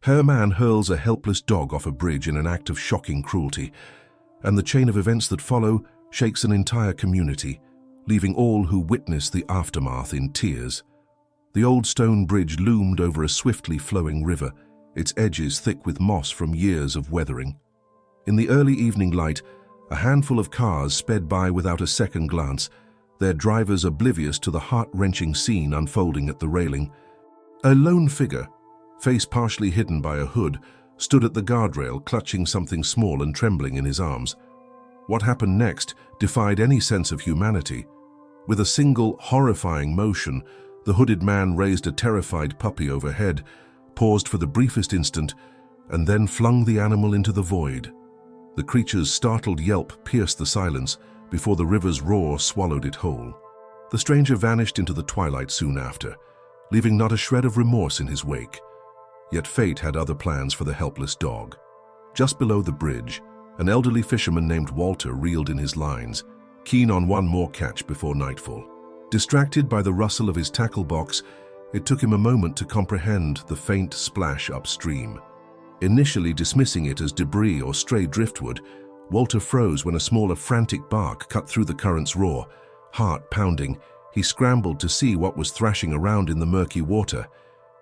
Her man hurls a helpless dog off a bridge in an act of shocking cruelty, and the chain of events that follow shakes an entire community, leaving all who witness the aftermath in tears. The old stone bridge loomed over a swiftly flowing river, its edges thick with moss from years of weathering. In the early evening light, a handful of cars sped by without a second glance, their drivers oblivious to the heart-wrenching scene unfolding at the railing. A lone figure, face partially hidden by a hood, stood at the guardrail clutching something small and trembling in his arms. What happened next defied any sense of humanity. With a single, horrifying motion, the hooded man raised a terrified puppy overhead, paused for the briefest instant, and then flung the animal into the void. The creature's startled yelp pierced the silence before the river's roar swallowed it whole. The stranger vanished into the twilight soon after, leaving not a shred of remorse in his wake. Yet fate had other plans for the helpless dog. Just below the bridge, an elderly fisherman named Walter reeled in his lines, keen on one more catch before nightfall. Distracted by the rustle of his tackle box, it took him a moment to comprehend the faint splash upstream. Initially dismissing it as debris or stray driftwood, Walter froze when a smaller frantic bark cut through the current's roar. Heart pounding, he scrambled to see what was thrashing around in the murky water.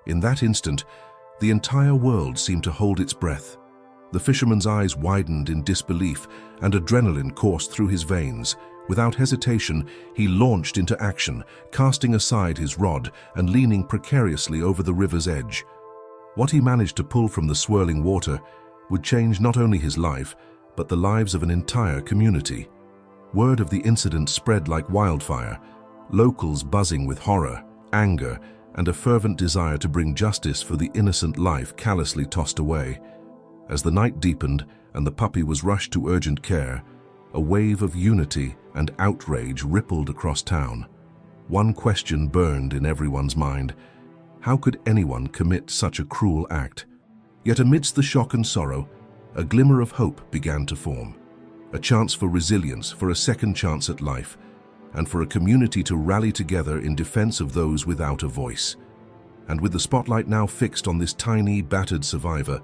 In that instant, the entire world seemed to hold its breath. The fisherman's eyes widened in disbelief, and adrenaline coursed through his veins. Without hesitation, he launched into action, casting aside his rod and leaning precariously over the river's edge. What he managed to pull from the swirling water would change not only his life, but the lives of an entire community. Word of the incident spread like wildfire, locals buzzing with horror, anger, and a fervent desire to bring justice for the innocent life callously tossed away. As the night deepened and the puppy was rushed to urgent care, a wave of unity and outrage rippled across town. One question burned in everyone's mind: how could anyone commit such a cruel act? Yet amidst the shock and sorrow, a glimmer of hope began to form. A chance for resilience, for a second chance at life, and for a community to rally together in defense of those without a voice. And with the spotlight now fixed on this tiny, battered survivor,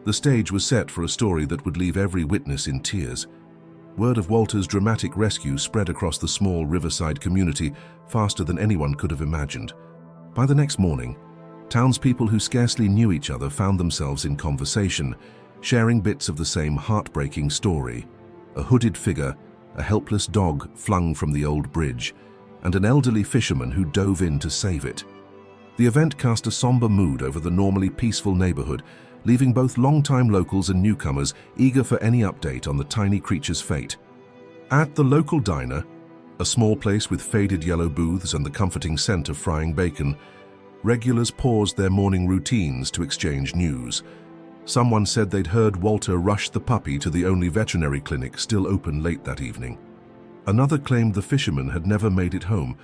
the stage was set for a story that would leave every witness in tears. Word of Walter's dramatic rescue spread across the small riverside community faster than anyone could have imagined. By the next morning, townspeople who scarcely knew each other found themselves in conversation, sharing bits of the same heartbreaking story. A hooded figure, a helpless dog flung from the old bridge, and an elderly fisherman who dove in to save it. The event cast a somber mood over the normally peaceful neighborhood, leaving both longtime locals and newcomers eager for any update on the tiny creature's fate. At the local diner, a small place with faded yellow booths and the comforting scent of frying bacon, regulars paused their morning routines to exchange news. Someone said they'd heard Walter rush the puppy to the only veterinary clinic still open late that evening. Another claimed the fisherman had never made it home,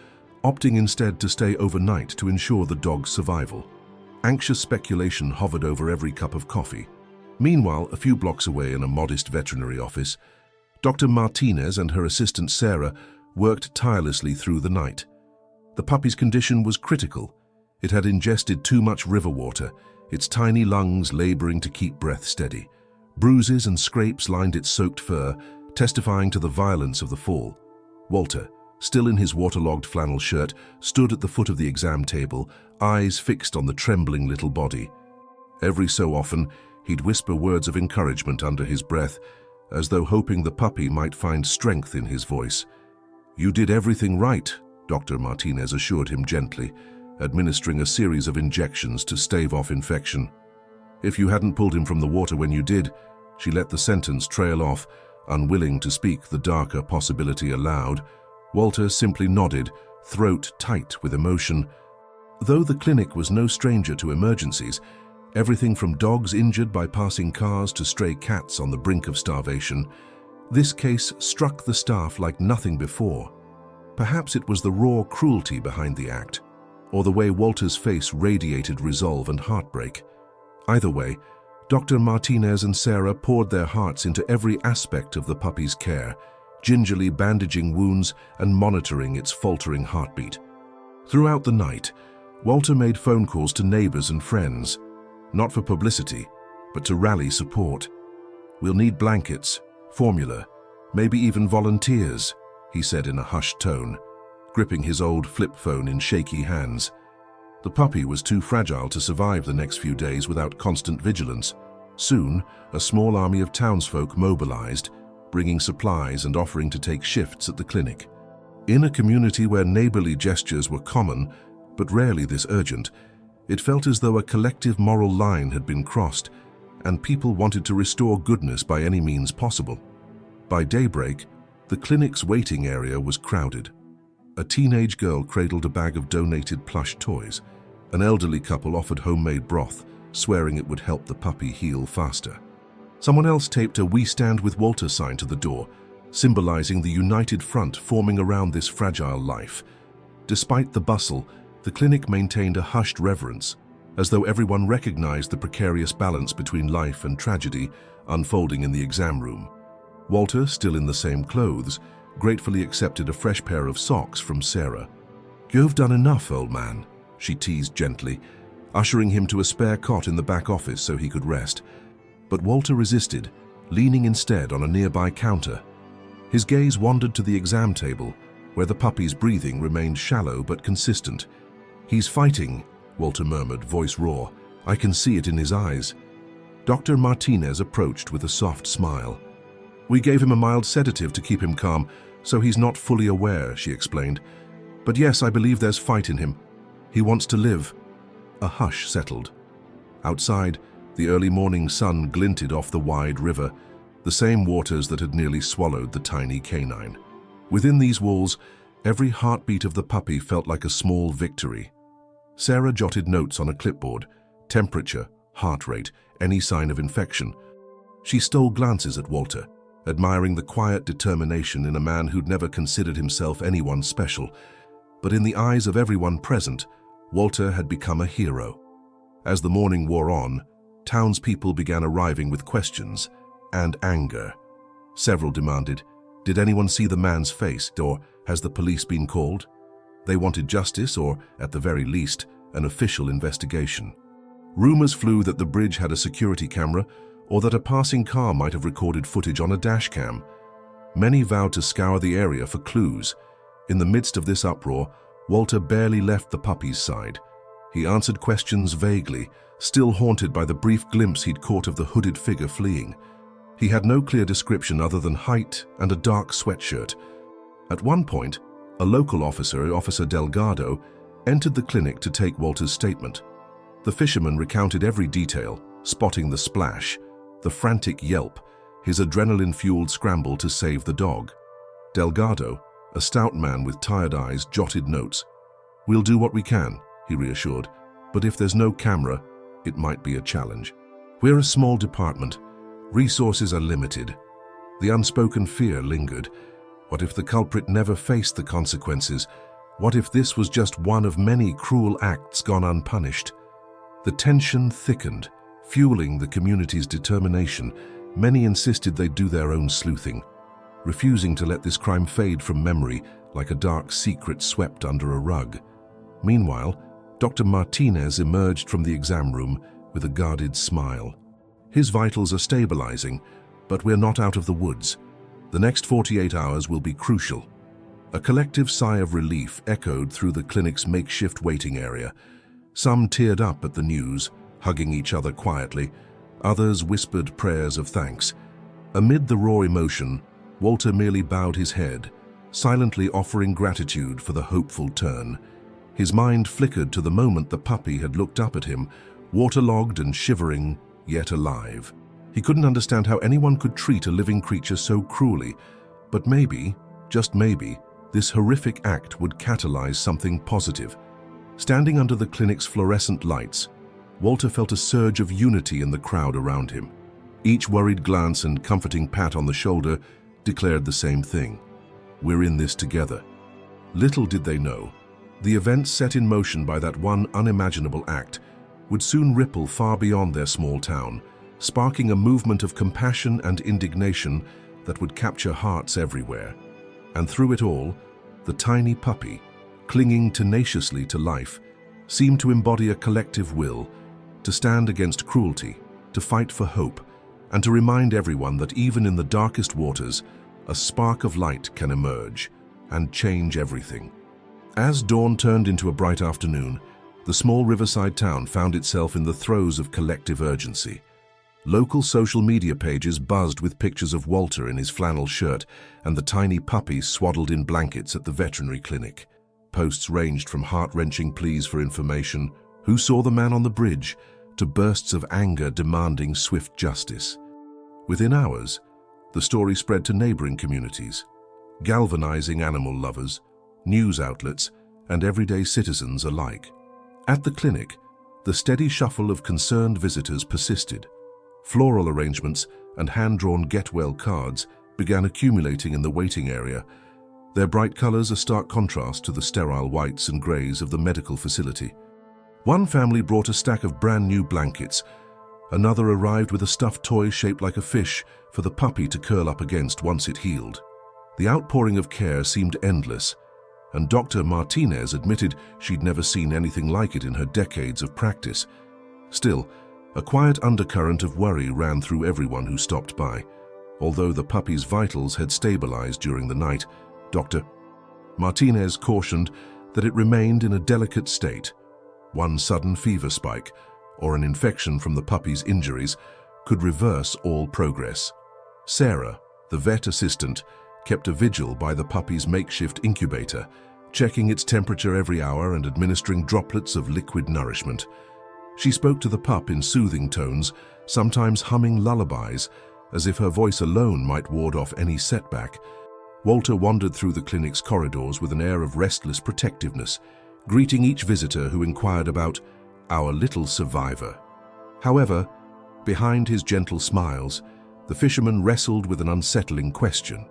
opting instead to stay overnight to ensure the dog's survival. Anxious speculation hovered over every cup of coffee. Meanwhile, a few blocks away in a modest veterinary office, Dr. Martinez and her assistant Sarah worked tirelessly through the night. The puppy's condition was critical. It had ingested too much river water, its tiny lungs laboring to keep breath steady. Bruises and scrapes lined its soaked fur, testifying to the violence of the fall. Walter, still in his waterlogged flannel shirt, stood at the foot of the exam table, eyes fixed on the trembling little body. Every so often, he'd whisper words of encouragement under his breath, as though hoping the puppy might find strength in his voice. "You did everything right," Dr. Martinez assured him gently, administering a series of injections to stave off infection. "If you hadn't pulled him from the water when you did," she let the sentence trail off, unwilling to speak the darker possibility aloud. Walter simply nodded, throat tight with emotion. Though the clinic was no stranger to emergencies, everything from dogs injured by passing cars to stray cats on the brink of starvation, this case struck the staff like nothing before. Perhaps it was the raw cruelty behind the act, or the way Walter's face radiated resolve and heartbreak. Either way, Dr. Martinez and Sarah poured their hearts into every aspect of the puppy's care, gingerly bandaging wounds and monitoring its faltering heartbeat. Throughout the night, Walter made phone calls to neighbors and friends. not for publicity, but to rally support. "We'll need blankets, formula, maybe even volunteers," he said in a hushed tone, gripping his old flip phone in shaky hands. The puppy was too fragile to survive the next few days without constant vigilance. Soon, a small army of townsfolk mobilized, bringing supplies and offering to take shifts at the clinic. In a community where neighborly gestures were common, but rarely this urgent, it felt as though a collective moral line had been crossed, and people wanted to restore goodness by any means possible. By daybreak, the clinic's waiting area was crowded. A teenage girl cradled a bag of donated plush toys. An elderly couple offered homemade broth, swearing it would help the puppy heal faster. Someone else taped a "We Stand with Walter" sign to the door, symbolizing the united front forming around this fragile life. Despite the bustle, the clinic maintained a hushed reverence, as though everyone recognized the precarious balance between life and tragedy unfolding in the exam room. Walter, still in the same clothes, gratefully accepted a fresh pair of socks from Sarah. "You've done enough, old man," she teased gently, ushering him to a spare cot in the back office so he could rest. But Walter resisted, leaning instead on a nearby counter. His gaze wandered to the exam table, where the puppy's breathing remained shallow but consistent. "He's fighting," Walter murmured, voice raw. "I can see it in his eyes." Dr. Martinez approached with a soft smile. "We gave him a mild sedative to keep him calm, so he's not fully aware," she explained. "But yes, I believe there's fight in him. He wants to live." A hush settled. Outside, the early morning sun glinted off the wide river, the same waters that had nearly swallowed the tiny canine. Within these walls, every heartbeat of the puppy felt like a small victory. Sarah jotted notes on a clipboard: temperature, heart rate, any sign of infection. She stole glances at Walter, admiring the quiet determination in a man who'd never considered himself anyone special. But in the eyes of everyone present, Walter had become a hero. As the morning wore on, townspeople began arriving with questions and anger. Several demanded, "Did anyone see the man's face?" or "Has the police been called?" They wanted justice or, at the very least, an official investigation. Rumors flew that the bridge had a security camera or that a passing car might have recorded footage on a dash cam. Many vowed to scour the area for clues. In the midst of this uproar, Walter barely left the puppy's side. He answered questions vaguely, still haunted by the brief glimpse he'd caught of the hooded figure fleeing. He had no clear description other than height and a dark sweatshirt. At one point, a local officer, Officer Delgado, entered the clinic to take Walter's statement. The fisherman recounted every detail, spotting the splash, the frantic yelp, his adrenaline-fueled scramble to save the dog. Delgado, a stout man with tired eyes, jotted notes. "We'll do what we can," he reassured, "but if there's no camera, it might be a challenge. We're a small department. Resources are limited." The unspoken fear lingered. What if the culprit never faced the consequences? What if this was just one of many cruel acts gone unpunished? The tension thickened, fueling the community's determination. Many insisted they'd do their own sleuthing, refusing to let this crime fade from memory like a dark secret swept under a rug. Meanwhile, Dr. Martinez emerged from the exam room with a guarded smile. "His vitals are stabilizing, but we're not out of the woods. The next 48 hours will be crucial." A collective sigh of relief echoed through the clinic's makeshift waiting area. Some teared up at the news, hugging each other quietly. Others whispered prayers of thanks. Amid the raw emotion, Walter merely bowed his head, silently offering gratitude for the hopeful turn. His mind flickered to the moment the puppy had looked up at him, waterlogged and shivering, yet alive. He couldn't understand how anyone could treat a living creature so cruelly, but maybe, just maybe, this horrific act would catalyze something positive. Standing under the clinic's fluorescent lights, Walter felt a surge of unity in the crowd around him. Each worried glance and comforting pat on the shoulder declared the same thing: "We're in this together." Little did they know, the events set in motion by that one unimaginable act would soon ripple far beyond their small town, sparking a movement of compassion and indignation that would capture hearts everywhere. And through it all, the tiny puppy, clinging tenaciously to life, seemed to embody a collective will to stand against cruelty, to fight for hope, and to remind everyone that even in the darkest waters, a spark of light can emerge and change everything. As dawn turned into a bright afternoon, the small riverside town found itself in the throes of collective urgency. Local social media pages buzzed with pictures of Walter in his flannel shirt and the tiny puppy swaddled in blankets at the veterinary clinic. Posts ranged from heart-wrenching pleas for information, who saw the man on the bridge, to bursts of anger demanding swift justice. Within hours, the story spread to neighboring communities, galvanizing animal lovers, news outlets, and everyday citizens alike. At the clinic, the steady shuffle of concerned visitors persisted. Floral arrangements and hand-drawn get-well cards began accumulating in the waiting area, their bright colors a stark contrast to the sterile whites and grays of the medical facility. One family brought a stack of brand-new blankets. Another arrived with a stuffed toy shaped like a fish for the puppy to curl up against once it healed. The outpouring of care seemed endless, and Dr. Martinez admitted she'd never seen anything like it in her decades of practice. Still, a quiet undercurrent of worry ran through everyone who stopped by. Although the puppy's vitals had stabilized during the night, Dr. Martinez cautioned that it remained in a delicate state. One sudden fever spike, or an infection from the puppy's injuries, could reverse all progress. Sarah, the vet assistant, kept a vigil by the puppy's makeshift incubator, checking its temperature every hour and administering droplets of liquid nourishment. She spoke to the pup in soothing tones, sometimes humming lullabies, as if her voice alone might ward off any setback. Walter wandered through the clinic's corridors with an air of restless protectiveness, greeting each visitor who inquired about our little survivor. However, behind his gentle smiles, the fisherman wrestled with an unsettling question.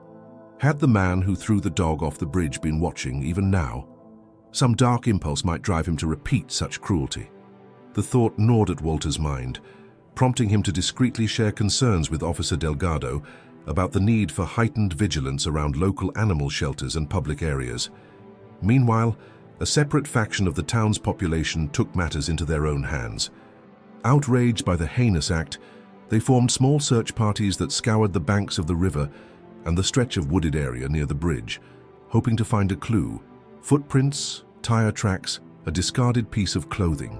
Had the man who threw the dog off the bridge been watching even now? Some dark impulse might drive him to repeat such cruelty. The thought gnawed at Walter's mind, prompting him to discreetly share concerns with Officer Delgado about the need for heightened vigilance around local animal shelters and public areas. Meanwhile, a separate faction of the town's population took matters into their own hands. Outraged by the heinous act, they formed small search parties that scoured the banks of the river and the stretch of wooded area near the bridge, hoping to find a clue: footprints, tire tracks, a discarded piece of clothing.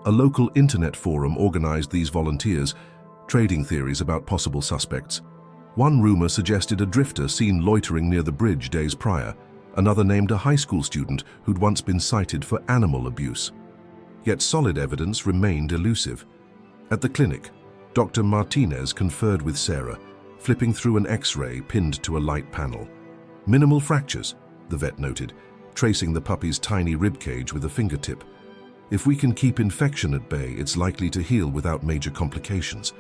A local internet forum organized these volunteers, trading theories about possible suspects. One rumor suggested a drifter seen loitering near the bridge days prior. Another named a high school student who'd once been cited for animal abuse. Yet solid evidence remained elusive. At the clinic, Dr. Martinez conferred with Sarah, flipping through an X-ray pinned to a light panel. Minimal fractures, the vet noted, tracing the puppy's tiny ribcage with a fingertip. If we can keep infection at bay, it's likely to heal without major complications.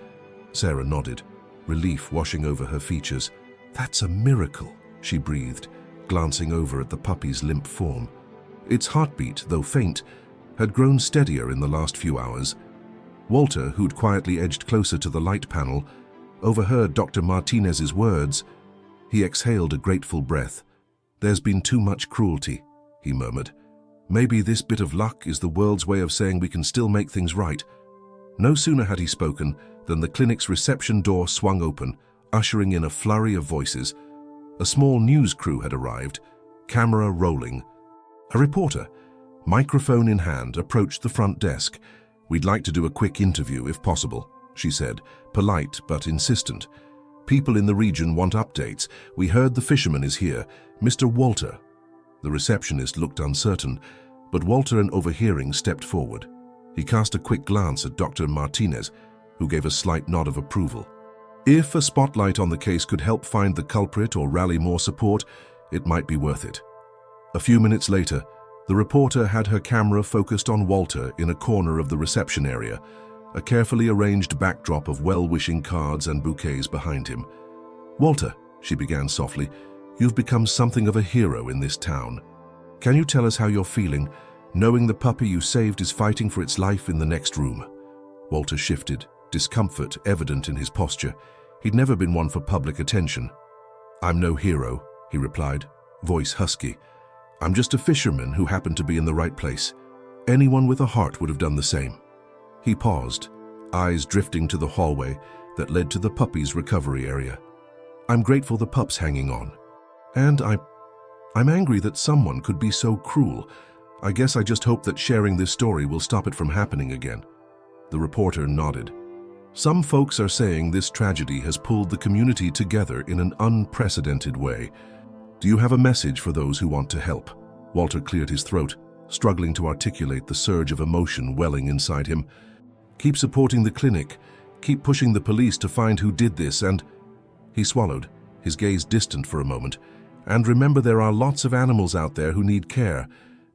Sarah nodded, relief washing over her features. That's a miracle, she breathed, glancing over at the puppy's limp form. Its heartbeat, though faint, had grown steadier in the last few hours. Walter, who'd quietly edged closer to the light panel, overheard Dr. Martinez's words. He exhaled a grateful breath. "There's been too much cruelty," he murmured. "Maybe this bit of luck is the world's way of saying we can still make things right." No sooner had he spoken than the clinic's reception door swung open, ushering in a flurry of voices. A small news crew had arrived, camera rolling. A reporter, microphone in hand, approached the front desk. "We'd like to do a quick interview, if possible," she said, polite but insistent. "People in the region want updates. We heard the fisherman is here, Mr. Walter." The receptionist looked uncertain, but Walter, in overhearing, stepped forward. He cast a quick glance at Dr. Martinez, who gave a slight nod of approval. If a spotlight on the case could help find the culprit or rally more support, it might be worth it. A few minutes later, the reporter had her camera focused on Walter in a corner of the reception area, a carefully arranged backdrop of well-wishing cards and bouquets behind him. "Walter," she began softly, "you've become something of a hero in this town. Can you tell us how you're feeling, knowing the puppy you saved is fighting for its life in the next room?" Walter shifted, discomfort evident in his posture. He'd never been one for public attention. "I'm no hero," he replied, voice husky. "I'm just a fisherman who happened to be in the right place. Anyone with a heart would have done the same." He paused, eyes drifting to the hallway that led to the puppy's recovery area. I'm grateful the pup's hanging on. And I'm angry that someone could be so cruel. I guess I just hope that sharing this story will stop it from happening again. The reporter nodded. Some folks are saying this tragedy has pulled the community together in an unprecedented way. Do you have a message for those who want to help? Walter cleared his throat, struggling to articulate the surge of emotion welling inside him. Keep supporting the clinic. Keep pushing the police to find who did this, and... He swallowed, his gaze distant for a moment. And remember, there are lots of animals out there who need care.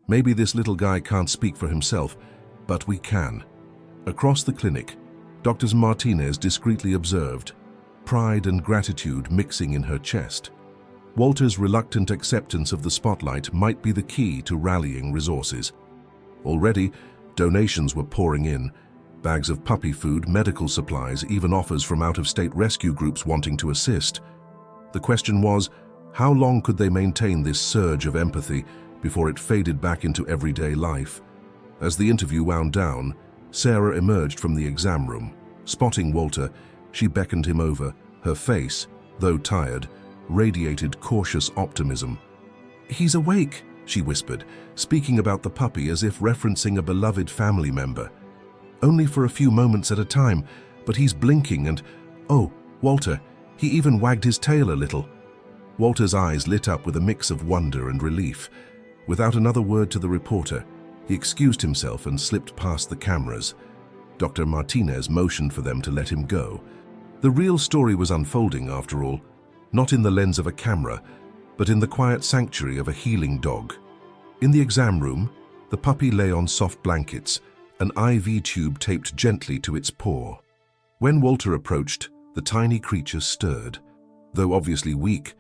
Maybe this little guy can't speak for himself, but we can. Across the clinic, Dr. Martinez discreetly observed, pride and gratitude mixing in her chest. Walter's reluctant acceptance of the spotlight might be the key to rallying resources. Already, donations were pouring in. Bags of puppy food, medical supplies, even offers from out-of-state rescue groups wanting to assist. The question was, how long could they maintain this surge of empathy before it faded back into everyday life? As the interview wound down, Sarah emerged from the exam room. Spotting Walter, she beckoned him over. Her face, though tired, radiated cautious optimism. "He's awake," she whispered, speaking about the puppy as if referencing a beloved family member. "Only for a few moments at a time, but he's blinking and, oh, Walter, he even wagged his tail a little." Walter's eyes lit up with a mix of wonder and relief. Without another word to the reporter, he excused himself and slipped past the cameras. Dr. Martinez motioned for them to let him go. The real story was unfolding, after all, not in the lens of a camera, but in the quiet sanctuary of a healing dog. In the exam room, the puppy lay on soft blankets, an IV tube taped gently to its paw. When Walter approached, the tiny creature stirred. Though obviously weak,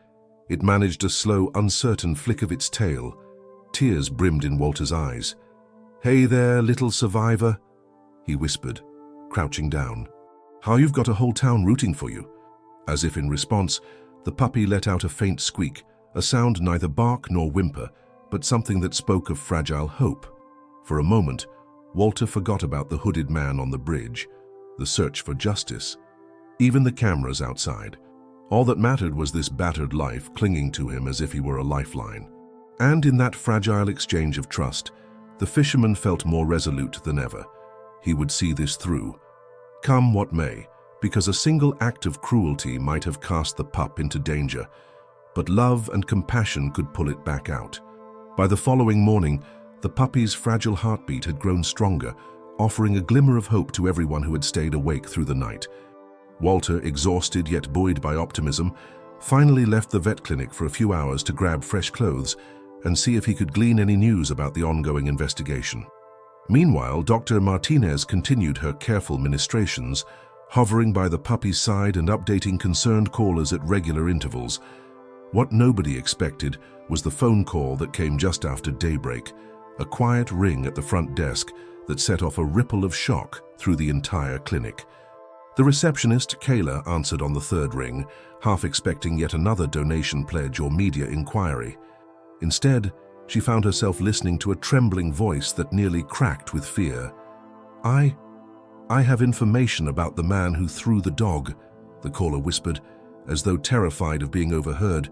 it managed a slow, uncertain flick of its tail. Tears brimmed in Walter's eyes. "Hey there, little survivor," he whispered, crouching down. "How you've got a whole town rooting for you." As if in response, the puppy let out a faint squeak, a sound neither bark nor whimper, but something that spoke of fragile hope. For a moment, Walter forgot about the hooded man on the bridge, the search for justice, even the cameras outside. All that mattered was this battered life clinging to him as if he were a lifeline. And in that fragile exchange of trust, the fisherman felt more resolute than ever. He would see this through, come what may, because a single act of cruelty might have cast the pup into danger, but love and compassion could pull it back out. By the following morning, the puppy's fragile heartbeat had grown stronger, offering a glimmer of hope to everyone who had stayed awake through the night. Walter, exhausted yet buoyed by optimism, finally left the vet clinic for a few hours to grab fresh clothes and see if he could glean any news about the ongoing investigation. Meanwhile, Dr. Martinez continued her careful ministrations, hovering by the puppy's side and updating concerned callers at regular intervals. What nobody expected was the phone call that came just after daybreak, a quiet ring at the front desk that set off a ripple of shock through the entire clinic. The receptionist, Kayla, answered on the third ring, half expecting yet another donation pledge or media inquiry. Instead, she found herself listening to a trembling voice that nearly cracked with fear. I have information about the man who threw the dog," the caller whispered, as though terrified of being overheard.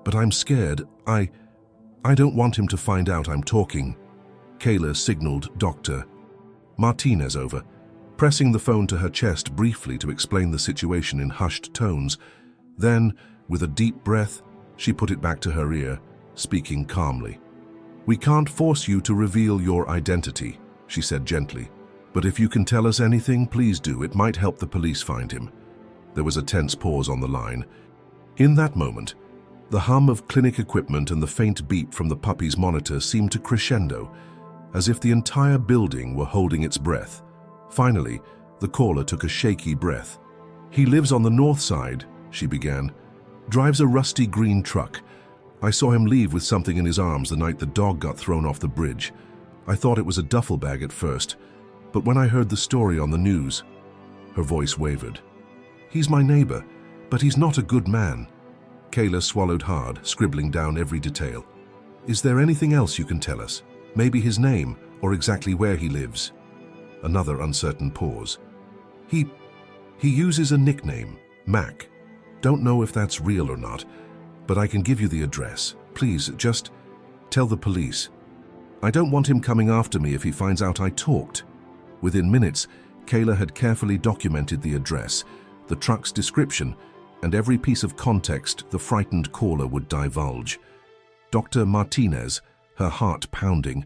"But I'm scared. I don't want him to find out I'm talking." Kayla signaled Dr. Martinez over, pressing the phone to her chest briefly to explain the situation in hushed tones. Then, with a deep breath, she put it back to her ear, speaking calmly. "We can't force you to reveal your identity," she said gently. "But if you can tell us anything, please do. It might help the police find him." There was a tense pause on the line. In that moment, the hum of clinic equipment and the faint beep from the puppy's monitor seemed to crescendo, as if the entire building were holding its breath. Finally, the caller took a shaky breath. "He lives on the north side," she began. "Drives a rusty green truck. I saw him leave with something in his arms the night the dog got thrown off the bridge. I thought it was a duffel bag at first, but when I heard the story on the news..." Her voice wavered. "He's my neighbor, but he's not a good man." Kayla swallowed hard, scribbling down every detail. "Is there anything else you can tell us? Maybe his name, or exactly where he lives?" Another uncertain pause. He uses a nickname, Mac. Don't know if that's real or not, but I can give you the address. Please, just tell the police. I don't want him coming after me if he finds out I talked. Within minutes, Kayla had carefully documented the address, the truck's description, and every piece of context the frightened caller would divulge. Dr. Martinez, her heart pounding,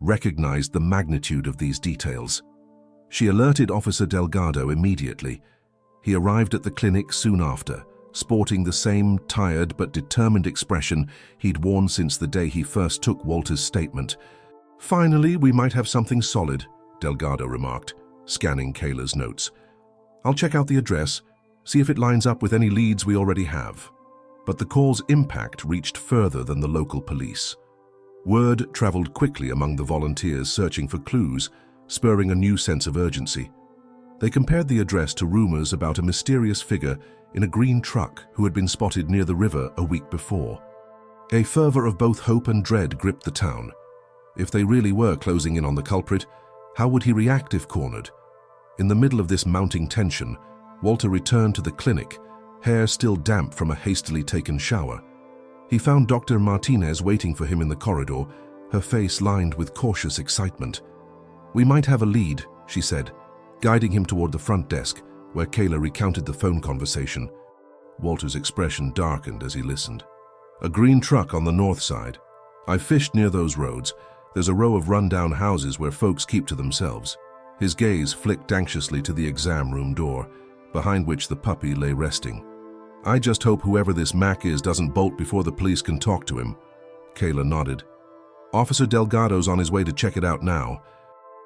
recognized the magnitude of these details. She alerted Officer Delgado immediately. He arrived at the clinic soon after, sporting the same tired but determined expression he'd worn since the day he first took Walter's statement. "Finally, we might have something solid," Delgado remarked, scanning Kayla's notes. "I'll check out the address, see if it lines up with any leads we already have." But the call's impact reached further than the local police. Word traveled quickly among the volunteers searching for clues, spurring a new sense of urgency. They compared the address to rumors about a mysterious figure in a green truck who had been spotted near the river a week before. A fervor of both hope and dread gripped the town. If they really were closing in on the culprit, how would he react if cornered? In the middle of this mounting tension, Walter returned to the clinic, hair still damp from a hastily taken shower. He found Dr. Martinez waiting for him in the corridor, her face lined with cautious excitement. "We might have a lead," she said, guiding him toward the front desk, where Kayla recounted the phone conversation. Walter's expression darkened as he listened. "A green truck on the north side. I fished near those roads. There's a row of rundown houses where folks keep to themselves." His gaze flicked anxiously to the exam room door, behind which the puppy lay resting. "I just hope whoever this Mac is doesn't bolt before the police can talk to him." Kayla nodded. "Officer Delgado's on his way to check it out now.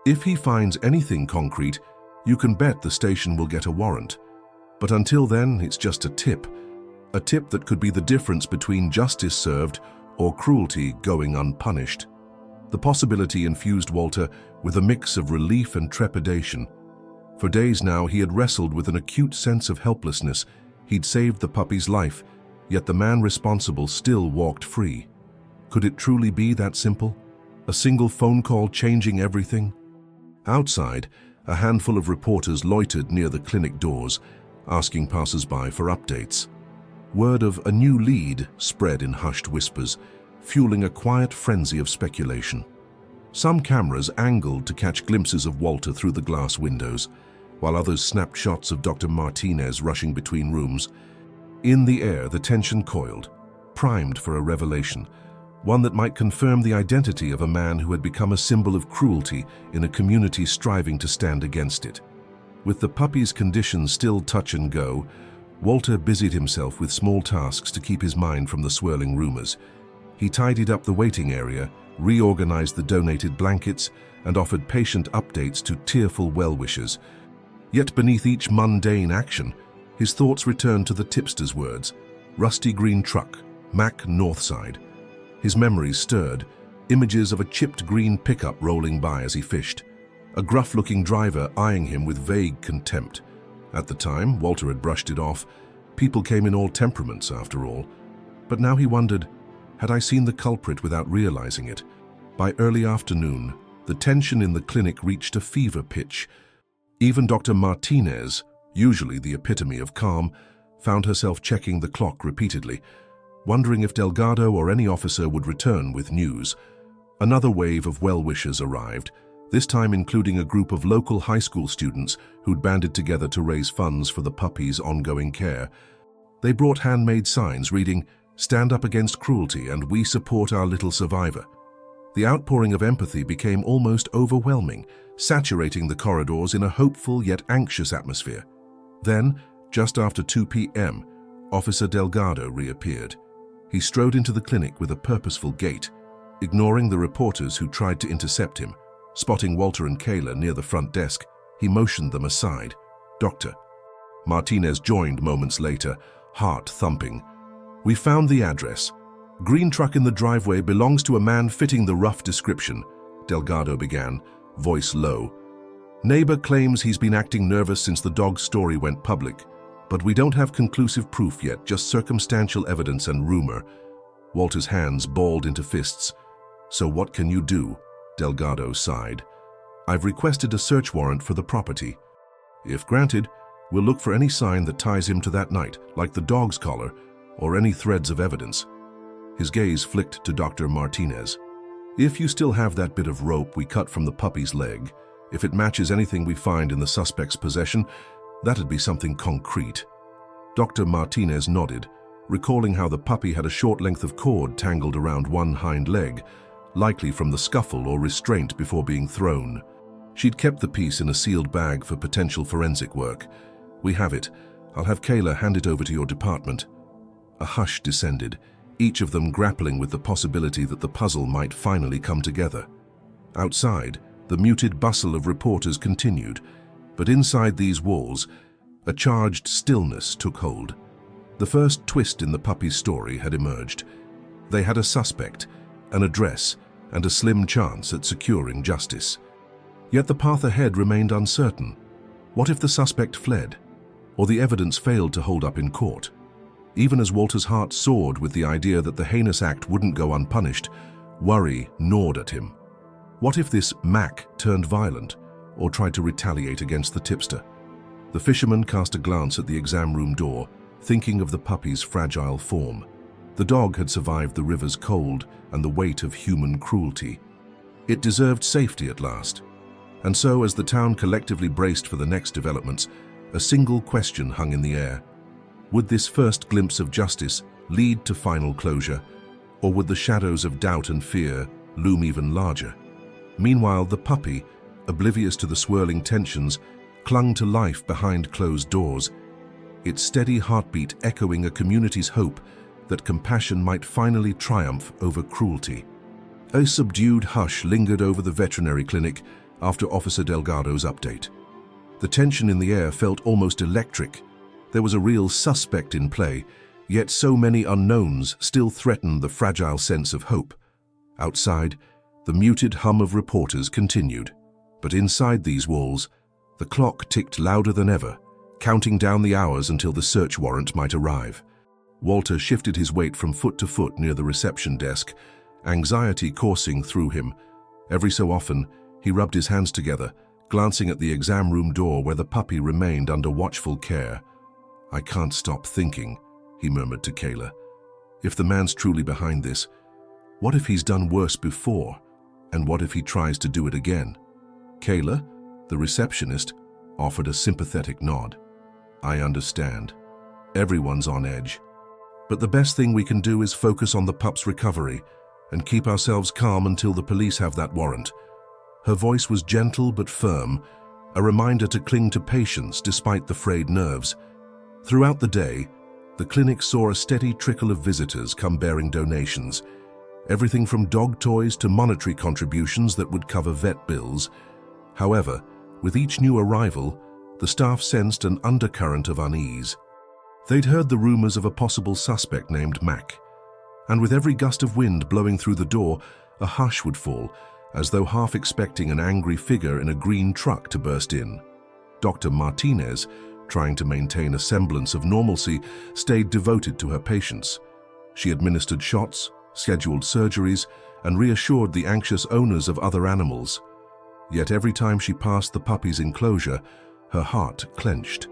If he finds anything concrete, you can bet the station will get a warrant. But until then, it's just a tip that could be the difference between justice served or cruelty going unpunished." The possibility infused Walter with a mix of relief and trepidation. For days now, he had wrestled with an acute sense of helplessness. He'd saved the puppy's life, yet the man responsible still walked free. Could it truly be that simple? A single phone call changing everything? Outside, a handful of reporters loitered near the clinic doors, asking passers-by for updates. Word of a new lead spread in hushed whispers, fueling a quiet frenzy of speculation. Some cameras angled to catch glimpses of Walter through the glass windows, while others snapped shots of Dr. Martinez rushing between rooms. In the air, the tension coiled, primed for a revelation, one that might confirm the identity of a man who had become a symbol of cruelty in a community striving to stand against it. With the puppy's condition still touch and go, Walter busied himself with small tasks to keep his mind from the swirling rumors. He tidied up the waiting area, reorganized the donated blankets, and offered patient updates to tearful well-wishers. Yet beneath each mundane action, his thoughts returned to the tipster's words, "Rusty green truck, Mac Northside." His memories stirred, images of a chipped green pickup rolling by as he fished, a gruff-looking driver eyeing him with vague contempt. At the time, Walter had brushed it off. People came in all temperaments, after all. But now he wondered, had I seen the culprit without realizing it? By early afternoon, the tension in the clinic reached a fever pitch. Even Dr. Martinez, usually the epitome of calm, found herself checking the clock repeatedly, wondering if Delgado or any officer would return with news. Another wave of well-wishers arrived, this time including a group of local high school students who'd banded together to raise funds for the puppy's ongoing care. They brought handmade signs reading, "Stand up against cruelty and we support our little survivor." The outpouring of empathy became almost overwhelming, saturating the corridors in a hopeful yet anxious atmosphere. Then, just after 2 p.m., Officer Delgado reappeared. He strode into the clinic with a purposeful gait, ignoring the reporters who tried to intercept him. Spotting Walter and Kayla near the front desk, he motioned them aside. "Doctor." Martinez joined moments later, heart thumping. "We found the address. Green truck in the driveway belongs to a man fitting the rough description," Delgado began, voice low. "Neighbor claims he's been acting nervous since the dog's story went public, but we don't have conclusive proof yet, just circumstantial evidence and rumor." Walter's hands balled into fists. "So what can you do?" Delgado sighed. I've requested a search warrant for the property. If granted, we'll look for any sign that ties him to that night, like the dog's collar or any threads of evidence." His gaze flicked to Dr. Martinez. "If you still have that bit of rope we cut from the puppy's leg, if it matches anything we find in the suspect's possession, that'd be something concrete." Dr. Martinez nodded, recalling how the puppy had a short length of cord tangled around one hind leg, likely from the scuffle or restraint before being thrown. She'd kept the piece in a sealed bag for potential forensic work. "We have it. I'll have Kayla hand it over to your department." A hush descended, each of them grappling with the possibility that the puzzle might finally come together. Outside, the muted bustle of reporters continued, but inside these walls, a charged stillness took hold. The first twist in the puppy's story had emerged. They had a suspect, an address, and a slim chance at securing justice. Yet the path ahead remained uncertain. What if the suspect fled, or the evidence failed to hold up in court? Even as Walter's heart soared with the idea that the heinous act wouldn't go unpunished, worry gnawed at him. What if this Mac turned violent, or tried to retaliate against the tipster? The fisherman cast a glance at the exam room door, thinking of the puppy's fragile form. The dog had survived the river's cold and the weight of human cruelty. It deserved safety at last. And so, as the town collectively braced for the next developments, a single question hung in the air. Would this first glimpse of justice lead to final closure, or would the shadows of doubt and fear loom even larger? Meanwhile, the puppy, oblivious to the swirling tensions, clung to life behind closed doors, its steady heartbeat echoing a community's hope that compassion might finally triumph over cruelty. A subdued hush lingered over the veterinary clinic after Officer Delgado's update. The tension in the air felt almost electric. There was a real suspect in play, yet so many unknowns still threatened the fragile sense of hope. Outside, the muted hum of reporters continued. But inside these walls, the clock ticked louder than ever, counting down the hours until the search warrant might arrive. Walter shifted his weight from foot to foot near the reception desk, anxiety coursing through him. Every so often, he rubbed his hands together, glancing at the exam room door where the puppy remained under watchful care. "I can't stop thinking," he murmured to Kayla. "If the man's truly behind this, what if he's done worse before? And what if he tries to do it again?" Kayla, the receptionist, offered a sympathetic nod. "I understand. Everyone's on edge. But the best thing we can do is focus on the pup's recovery and keep ourselves calm until the police have that warrant." Her voice was gentle but firm, a reminder to cling to patience despite the frayed nerves. Throughout the day, the clinic saw a steady trickle of visitors come bearing donations, everything from dog toys to monetary contributions that would cover vet bills. However, with each new arrival, the staff sensed an undercurrent of unease. They'd heard the rumors of a possible suspect named Mac, and with every gust of wind blowing through the door, a hush would fall, as though half expecting an angry figure in a green truck to burst in. Dr. Martinez, trying to maintain a semblance of normalcy, stayed devoted to her patients. She administered shots, scheduled surgeries, and reassured the anxious owners of other animals. Yet every time she passed the puppy's enclosure, her heart clenched.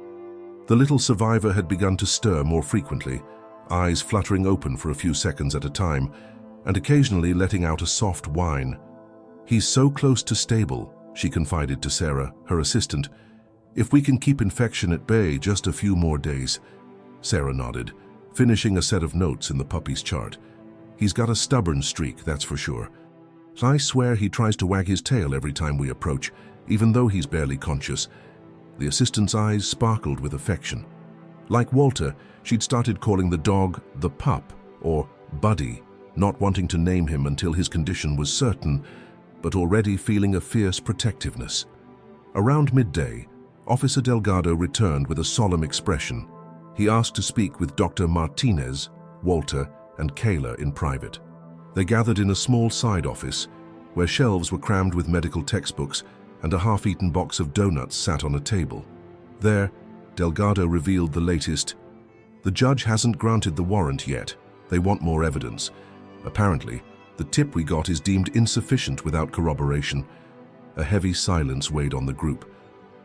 The little survivor had begun to stir more frequently, eyes fluttering open for a few seconds at a time, and occasionally letting out a soft whine. "He's so close to stable," she confided to Sarah, her assistant. "If we can keep infection at bay just a few more days." Sarah nodded, finishing a set of notes in the puppy's chart. "He's got a stubborn streak, that's for sure. I swear he tries to wag his tail every time we approach, even though he's barely conscious." The assistant's eyes sparkled with affection. Like Walter, she'd started calling the dog the pup, or Buddy, not wanting to name him until his condition was certain, but already feeling a fierce protectiveness. Around midday, Officer Delgado returned with a solemn expression. He asked to speak with Dr. Martinez, Walter, and Kayla in private. They gathered in a small side office, where shelves were crammed with medical textbooks and a half-eaten box of donuts sat on a table. There, Delgado revealed the latest. "The judge hasn't granted the warrant yet. They want more evidence. Apparently, the tip we got is deemed insufficient without corroboration. A heavy silence weighed on the group.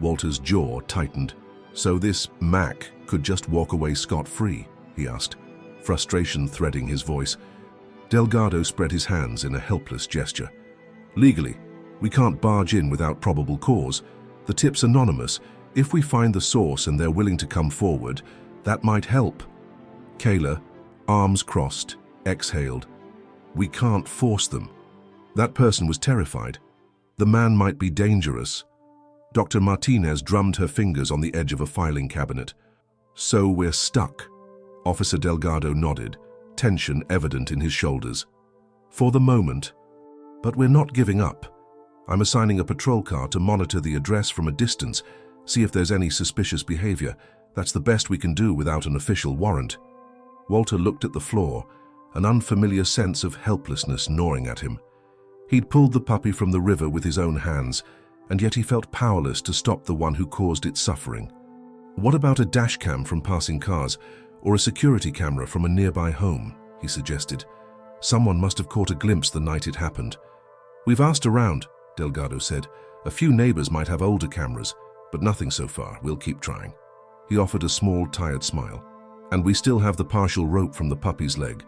Walter's jaw tightened. So this Mac could just walk away scot-free, he asked, frustration threading his voice. Delgado spread his hands in a helpless gesture. Legally, we can't barge in without probable cause. The tip's anonymous. If we find the source and they're willing to come forward, that might help. Kayla, arms crossed, exhaled. We can't force them. That person was terrified. The man might be dangerous. Dr. Martinez drummed her fingers on the edge of a filing cabinet. So we're stuck. Officer Delgado nodded, tension evident in his shoulders. For the moment. But we're not giving up. I'm assigning a patrol car to monitor the address from a distance, see if there's any suspicious behavior. That's the best we can do without an official warrant. Walter looked at the floor, an unfamiliar sense of helplessness gnawing at him. He'd pulled the puppy from the river with his own hands, and yet he felt powerless to stop the one who caused its suffering. What about a dashcam from passing cars, or a security camera from a nearby home, he suggested. Someone must have caught a glimpse the night it happened. We've asked around, Delgado said. A few neighbors might have older cameras, but nothing so far. We'll keep trying. He offered a small, tired smile. And we still have the partial rope from the puppy's leg.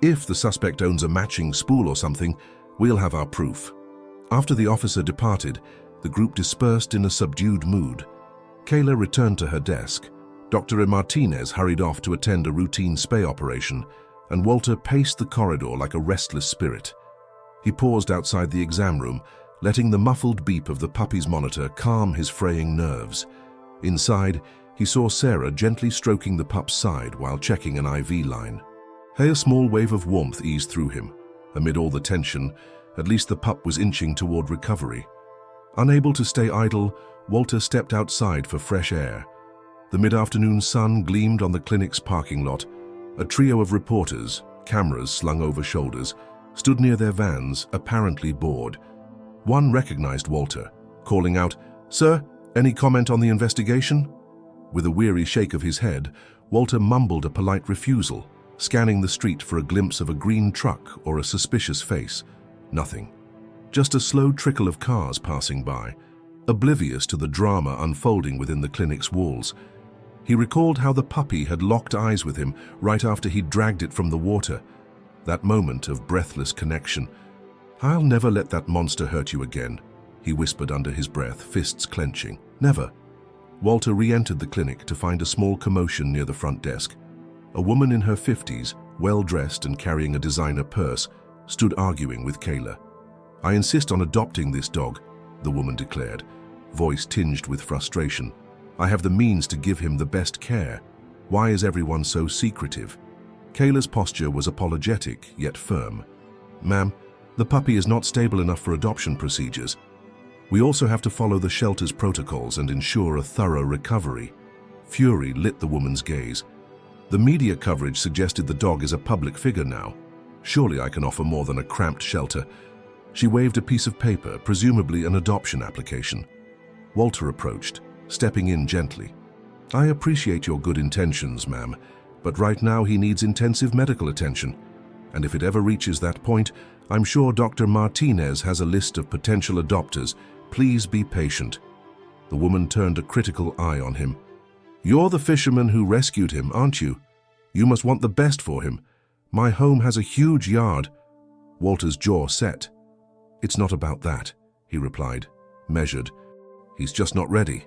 If the suspect owns a matching spool or something, we'll have our proof. After the officer departed, the group dispersed in a subdued mood. Kayla returned to her desk. Dr. Martinez hurried off to attend a routine spay operation, and Walter paced the corridor like a restless spirit. He paused outside the exam room, letting the muffled beep of the puppy's monitor calm his fraying nerves. Inside, he saw Sarah gently stroking the pup's side while checking an IV line. A small wave of warmth eased through him. Amid all the tension, at least the pup was inching toward recovery. Unable to stay idle, Walter stepped outside for fresh air. The mid-afternoon sun gleamed on the clinic's parking lot. A trio of reporters, cameras slung over shoulders, stood near their vans, apparently bored. One recognized Walter, calling out, "Sir, any comment on the investigation?" With a weary shake of his head, Walter mumbled a polite refusal, scanning the street for a glimpse of a green truck or a suspicious face. Nothing. Just a slow trickle of cars passing by, oblivious to the drama unfolding within the clinic's walls. He recalled how the puppy had locked eyes with him right after he'd dragged it from the water. That moment of breathless connection. "I'll never let that monster hurt you again," he whispered under his breath, fists clenching. "Never." Walter re-entered the clinic to find a small commotion near the front desk. A woman in her 50s, well-dressed and carrying a designer purse, stood arguing with Kayla. "I insist on adopting this dog," the woman declared, voice tinged with frustration. "I have the means to give him the best care. Why is everyone so secretive?" Kayla's posture was apologetic, yet firm. "Ma'am, the puppy is not stable enough for adoption procedures. We also have to follow the shelter's protocols and ensure a thorough recovery." Fury lit the woman's gaze. "The media coverage suggested the dog is a public figure now. Surely I can offer more than a cramped shelter." She waved a piece of paper, presumably an adoption application. Walter approached, stepping in gently. "I appreciate your good intentions, ma'am, but right now he needs intensive medical attention. And if it ever reaches that point, I'm sure Dr. Martinez has a list of potential adopters. Please be patient." The woman turned a critical eye on him. "You're the fisherman who rescued him, aren't you? You must want the best for him. My home has a huge yard." Walter's jaw set. "It's not about that," he replied, measured. "He's just not ready."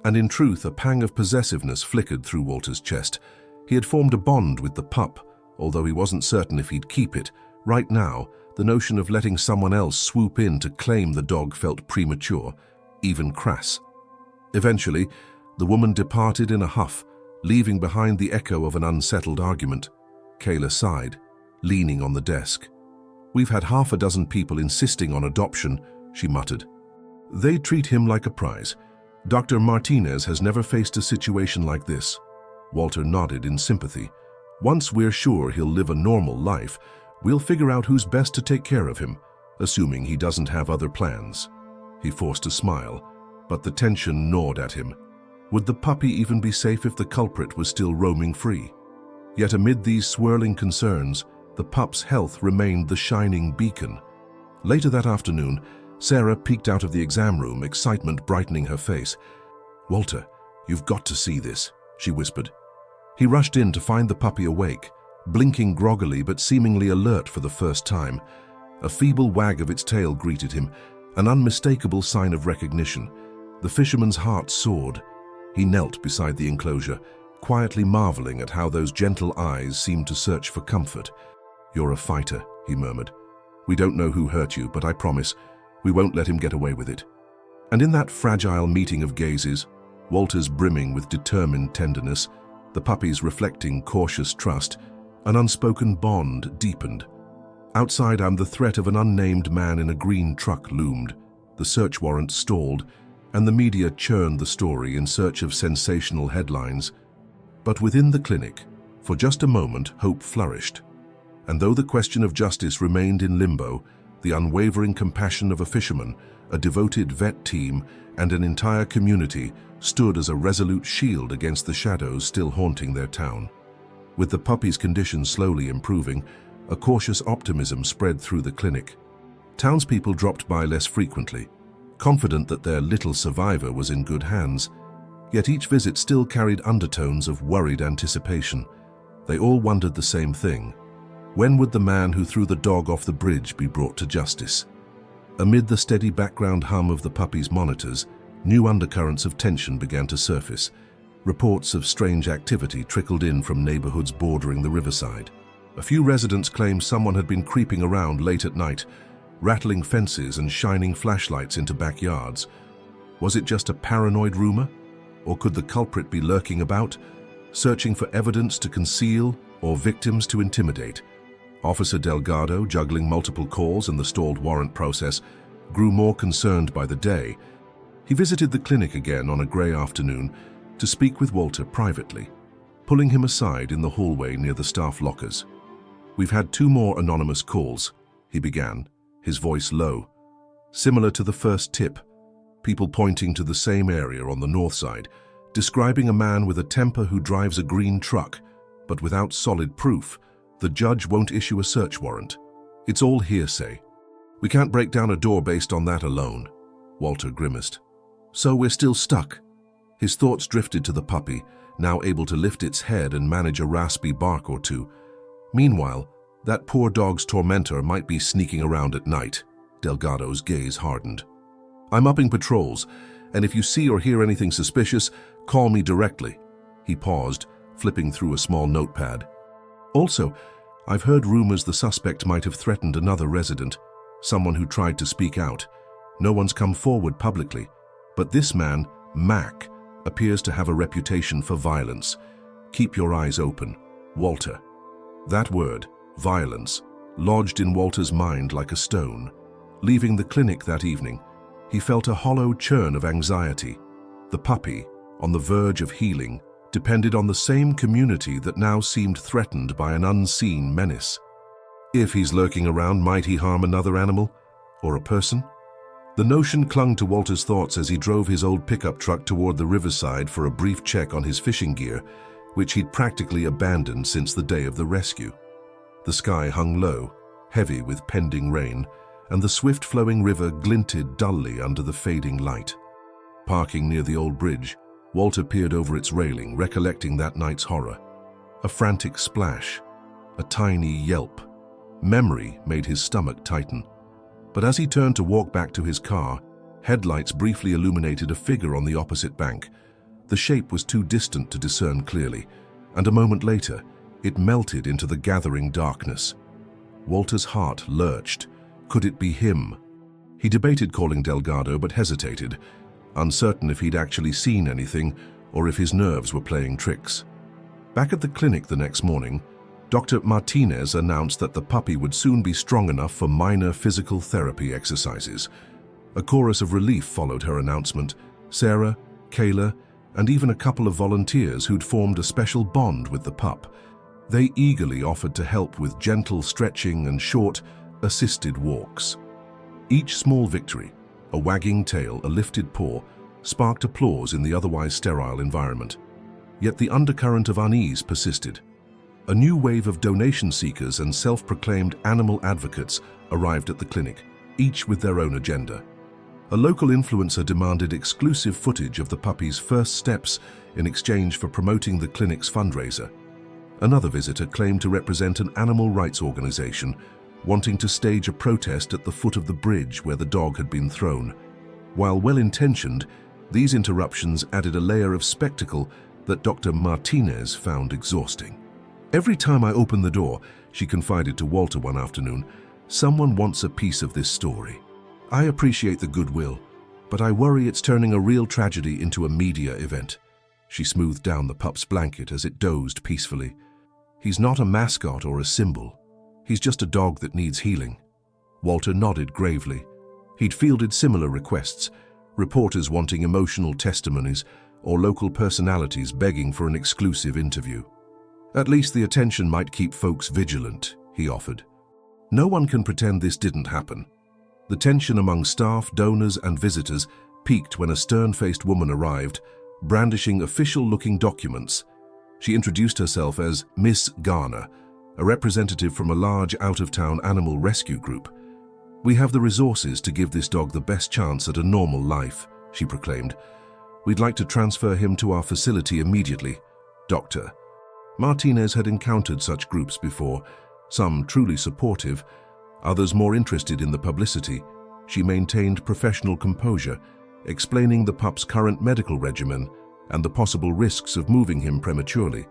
And in truth, a pang of possessiveness flickered through Walter's chest. He had formed a bond with the pup, although he wasn't certain if he'd keep it. Right now, the notion of letting someone else swoop in to claim the dog felt premature, even crass. Eventually, the woman departed in a huff, leaving behind the echo of an unsettled argument. Kayla sighed, leaning on the desk. "We've had half a dozen people insisting on adoption," she muttered. "They treat him like a prize. Dr. Martinez has never faced a situation like this." Walter nodded in sympathy. "Once we're sure he'll live a normal life, we'll figure out who's best to take care of him, assuming he doesn't have other plans." He forced a smile, but the tension gnawed at him. Would the puppy even be safe if the culprit was still roaming free? Yet amid these swirling concerns, the pup's health remained the shining beacon. Later that afternoon, Sarah peeked out of the exam room, excitement brightening her face. "Walter, you've got to see this," she whispered. He rushed in to find the puppy awake, blinking groggily but seemingly alert for the first time. A feeble wag of its tail greeted him, an unmistakable sign of recognition. The fisherman's heart soared. He knelt beside the enclosure, quietly marveling at how those gentle eyes seemed to search for comfort. "You're a fighter," he murmured. "We don't know who hurt you, but I promise we won't let him get away with it." And in that fragile meeting of gazes, Walter's brimming with determined tenderness, the puppy's reflecting cautious trust, an unspoken bond deepened. Outside, the threat of an unnamed man in a green truck loomed. The search warrant stalled, and the media churned the story in search of sensational headlines. But within the clinic, for just a moment, hope flourished. And though the question of justice remained in limbo, the unwavering compassion of a fisherman, a devoted vet team, and an entire community stood as a resolute shield against the shadows still haunting their town. With the puppy's condition slowly improving, a cautious optimism spread through the clinic. Townspeople dropped by less frequently, confident that their little survivor was in good hands. Yet each visit still carried undertones of worried anticipation. They all wondered the same thing. When would the man who threw the dog off the bridge be brought to justice? Amid the steady background hum of the puppy's monitors, new undercurrents of tension began to surface. Reports of strange activity trickled in from neighborhoods bordering the riverside. A few residents claimed someone had been creeping around late at night, rattling fences and shining flashlights into backyards. Was it just a paranoid rumor? Or could the culprit be lurking about, searching for evidence to conceal or victims to intimidate? Officer Delgado, juggling multiple calls and the stalled warrant process, grew more concerned by the day. He visited the clinic again on a gray afternoon to speak with Walter privately, pulling him aside in the hallway near the staff lockers. "We've had 2 more anonymous calls," he began, his voice low. "Similar to the first tip, people pointing to the same area on the north side, describing a man with a temper who drives a green truck, but without solid proof. The judge won't issue a search warrant. It's all hearsay. We can't break down a door based on that alone." Walter grimaced. "So we're still stuck." His thoughts drifted to the puppy, now able to lift its head and manage a raspy bark or two. Meanwhile, that poor dog's tormentor might be sneaking around at night. Delgado's gaze hardened. "I'm upping patrols, and if you see or hear anything suspicious, call me directly." He paused, flipping through a small notepad. "Also, I've heard rumors the suspect might have threatened another resident, someone who tried to speak out. No one's come forward publicly, but this man, Mac, appears to have a reputation for violence. Keep your eyes open. Walter." That word, violence, lodged in Walter's mind like a stone. Leaving the clinic that evening, he felt a hollow churn of anxiety. The puppy, on the verge of healing, depended on the same community that now seemed threatened by an unseen menace. If he's lurking around, might he harm another animal? Or a person? The notion clung to Walter's thoughts as he drove his old pickup truck toward the riverside for a brief check on his fishing gear, which he'd practically abandoned since the day of the rescue. The sky hung low, heavy with pending rain, and the swift-flowing river glinted dully under the fading light. Parking near the old bridge, Walter peered over its railing, recollecting that night's horror. A frantic splash, a tiny yelp. Memory made his stomach tighten. But as he turned to walk back to his car, headlights briefly illuminated a figure on the opposite bank. The shape was too distant to discern clearly, and a moment later, it melted into the gathering darkness. Walter's heart lurched. Could it be him? He debated calling Delgado, but hesitated, uncertain if he'd actually seen anything or if his nerves were playing tricks. Back at the clinic the next morning, Dr. Martinez announced that the puppy would soon be strong enough for minor physical therapy exercises. A chorus of relief followed her announcement. Sarah, Kayla, and even a couple of volunteers who'd formed a special bond with the pup. They eagerly offered to help with gentle stretching and short, assisted walks. Each small victory, a wagging tail, a lifted paw, sparked applause in the otherwise sterile environment. Yet the undercurrent of unease persisted. A new wave of donation seekers and self-proclaimed animal advocates arrived at the clinic, each with their own agenda. A local influencer demanded exclusive footage of the puppy's first steps in exchange for promoting the clinic's fundraiser. Another visitor claimed to represent an animal rights organization, wanting to stage a protest at the foot of the bridge where the dog had been thrown. While well-intentioned, these interruptions added a layer of spectacle that Dr. Martinez found exhausting. "Every time I open the door," she confided to Walter one afternoon, "someone wants a piece of this story. I appreciate the goodwill, but I worry it's turning a real tragedy into a media event." She smoothed down the pup's blanket as it dozed peacefully. "He's not a mascot or a symbol. He's just a dog that needs healing." Walter nodded gravely. He'd fielded similar requests, reporters wanting emotional testimonies or local personalities begging for an exclusive interview. "At least the attention might keep folks vigilant," he offered. No one can pretend this didn't happen. The tension among staff, donors, and visitors peaked when a stern-faced woman arrived, brandishing official-looking documents. She introduced herself as Miss Garner, a representative from a large out-of-town animal rescue group. "We have the resources to give this dog the best chance at a normal life," she proclaimed. "We'd like to transfer him to our facility immediately, Doctor." Martinez had encountered such groups before, some truly supportive, others more interested in the publicity. She maintained professional composure, explaining the pup's current medical regimen and the possible risks of moving him prematurely.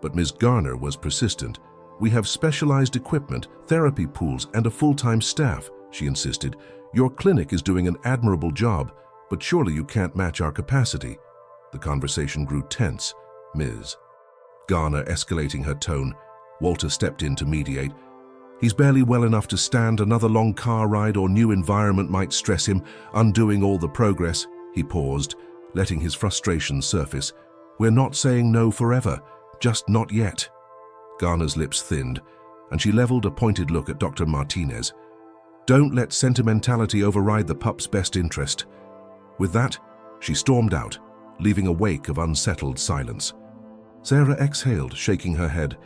But Ms. Garner was persistent. "We have specialized equipment, therapy pools, and a full-time staff," she insisted. "Your clinic is doing an admirable job, but surely you can't match our capacity." The conversation grew tense. Ms. Garner escalating her tone. Walter stepped in to mediate. "He's barely well enough to stand. Another long car ride or new environment might stress him, undoing all the progress." He paused, letting his frustration surface. "We're not saying no forever, just not yet." Garner's lips thinned, and she leveled a pointed look at Dr. Martinez. "Don't let sentimentality override the pup's best interest." With that, she stormed out, leaving a wake of unsettled silence. Sarah exhaled, shaking her head.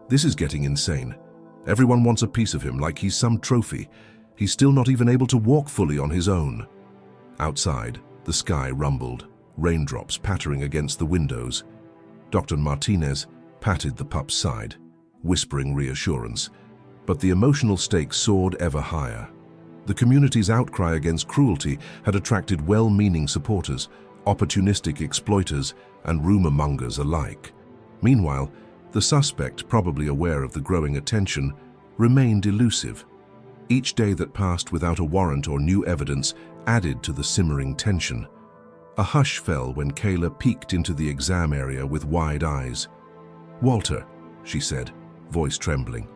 "This is getting insane. Everyone wants a piece of him like he's some trophy. He's still not even able to walk fully on his own." Outside, the sky rumbled, raindrops pattering against the windows. Dr. Martinez patted the pup's side, whispering reassurance. But the emotional stakes soared ever higher. The community's outcry against cruelty had attracted well-meaning supporters, opportunistic exploiters, and rumor-mongers alike. Meanwhile, the suspect, probably aware of the growing attention, remained elusive. Each day that passed without a warrant or new evidence added to the simmering tension. A hush fell when Kayla peeked into the exam area with wide eyes. "Walter," she said, voice trembling,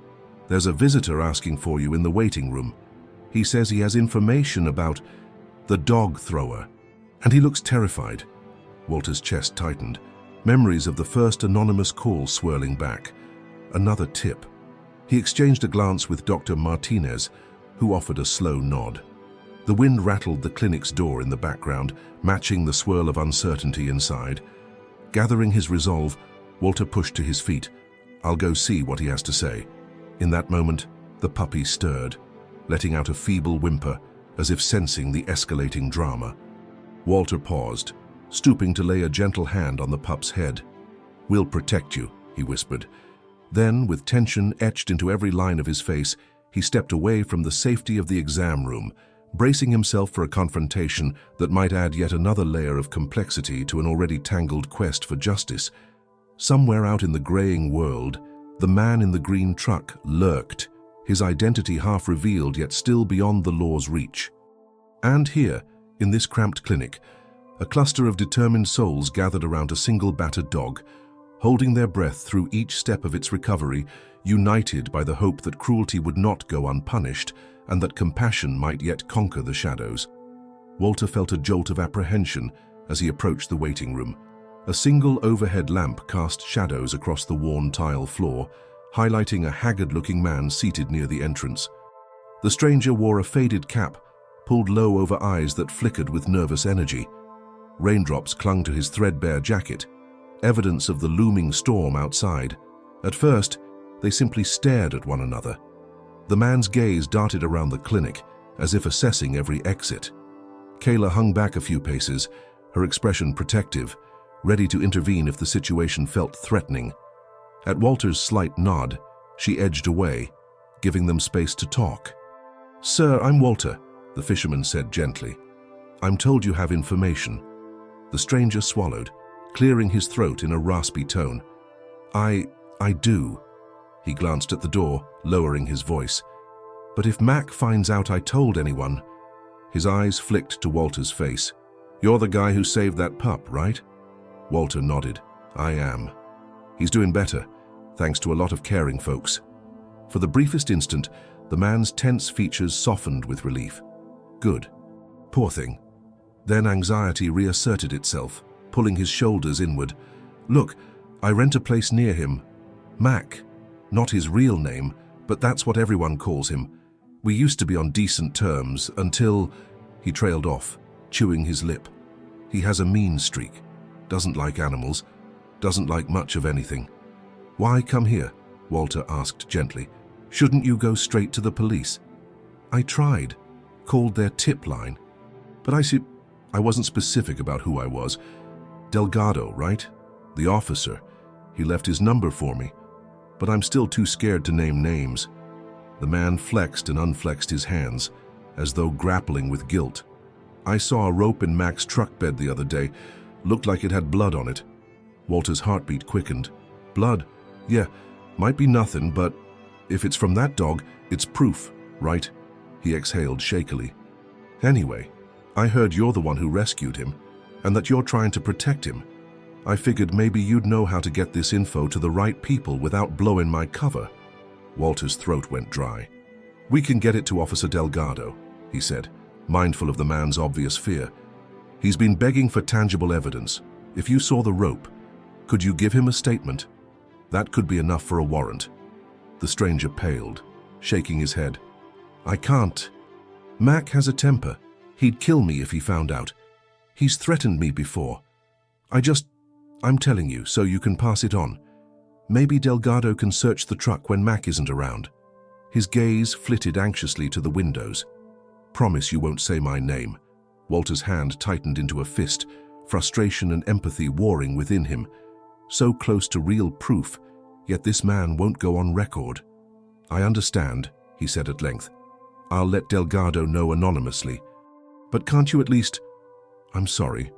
"there's a visitor asking for you in the waiting room. He says he has information about the dog thrower, and he looks terrified." Walter's chest tightened, memories of the first anonymous call swirling back. Another tip. He exchanged a glance with Dr. Martinez, who offered a slow nod. The wind rattled the clinic's door in the background, matching the swirl of uncertainty inside. Gathering his resolve, Walter pushed to his feet. "I'll go see what he has to say." In that moment, the puppy stirred, letting out a feeble whimper, as if sensing the escalating drama. Walter paused, stooping to lay a gentle hand on the pup's head. "We'll protect you," he whispered. Then, with tension etched into every line of his face, he stepped away from the safety of the exam room, bracing himself for a confrontation that might add yet another layer of complexity to an already tangled quest for justice. Somewhere out in the graying world, the man in the green truck lurked, his identity half revealed yet still beyond the law's reach. And here, in this cramped clinic, a cluster of determined souls gathered around a single battered dog, holding their breath through each step of its recovery, united by the hope that cruelty would not go unpunished and that compassion might yet conquer the shadows. Walter felt a jolt of apprehension as he approached the waiting room. A single overhead lamp cast shadows across the worn tile floor, highlighting a haggard-looking man seated near the entrance. The stranger wore a faded cap, pulled low over eyes that flickered with nervous energy. Raindrops clung to his threadbare jacket, evidence of the looming storm outside. At first, they simply stared at one another. The man's gaze darted around the clinic, as if assessing every exit. Kayla hung back a few paces, her expression protective, ready to intervene if the situation felt threatening. At Walter's slight nod, she edged away, giving them space to talk. "Sir, I'm Walter," the fisherman said gently. "I'm told you have information." The stranger swallowed, clearing his throat in a raspy tone. I do." He glanced at the door, lowering his voice. "But if Mac finds out I told anyone..." His eyes flicked to Walter's face. "You're the guy who saved that pup, right?" Walter nodded. "I am. He's doing better, thanks to a lot of caring folks." For the briefest instant, the man's tense features softened with relief. Good. Poor thing. Then anxiety reasserted itself, pulling his shoulders inward. "Look, I rent a place near him. Mac. Not his real name, but that's what everyone calls him. We used to be on decent terms until..." He trailed off, chewing his lip. "He has a mean streak. Doesn't like animals. Doesn't like much of anything." "Why come here?" Walter asked gently. "Shouldn't you go straight to the police?" "I tried. Called their tip line. But I wasn't specific about who I was. Delgado, right? The officer. He left his number for me. But I'm still too scared to name names." The man flexed and unflexed his hands, as though grappling with guilt. "I saw a rope in Mac's truck bed the other day. Looked like it had blood on it." Walter's heartbeat quickened. "Blood? Yeah, might be nothing, but if it's from that dog, it's proof, right?" He exhaled shakily. "Anyway, I heard you're the one who rescued him, and that you're trying to protect him. I figured maybe you'd know how to get this info to the right people without blowing my cover." Walter's throat went dry. "We can get it to Officer Delgado," he said, mindful of the man's obvious fear. "He's been begging for tangible evidence. If you saw the rope, could you give him a statement? That could be enough for a warrant." The stranger paled, shaking his head. "I can't. Mac has a temper. He'd kill me if he found out. He's threatened me before. I'm telling you, so you can pass it on. Maybe Delgado can search the truck when Mac isn't around." His gaze flitted anxiously to the windows. "Promise you won't say my name." Walter's hand tightened into a fist, frustration and empathy warring within him. So close to real proof, yet this man won't go on record. "I understand," he said at length. "I'll let Delgado know anonymously. But can't you at least..." "I'm sorry."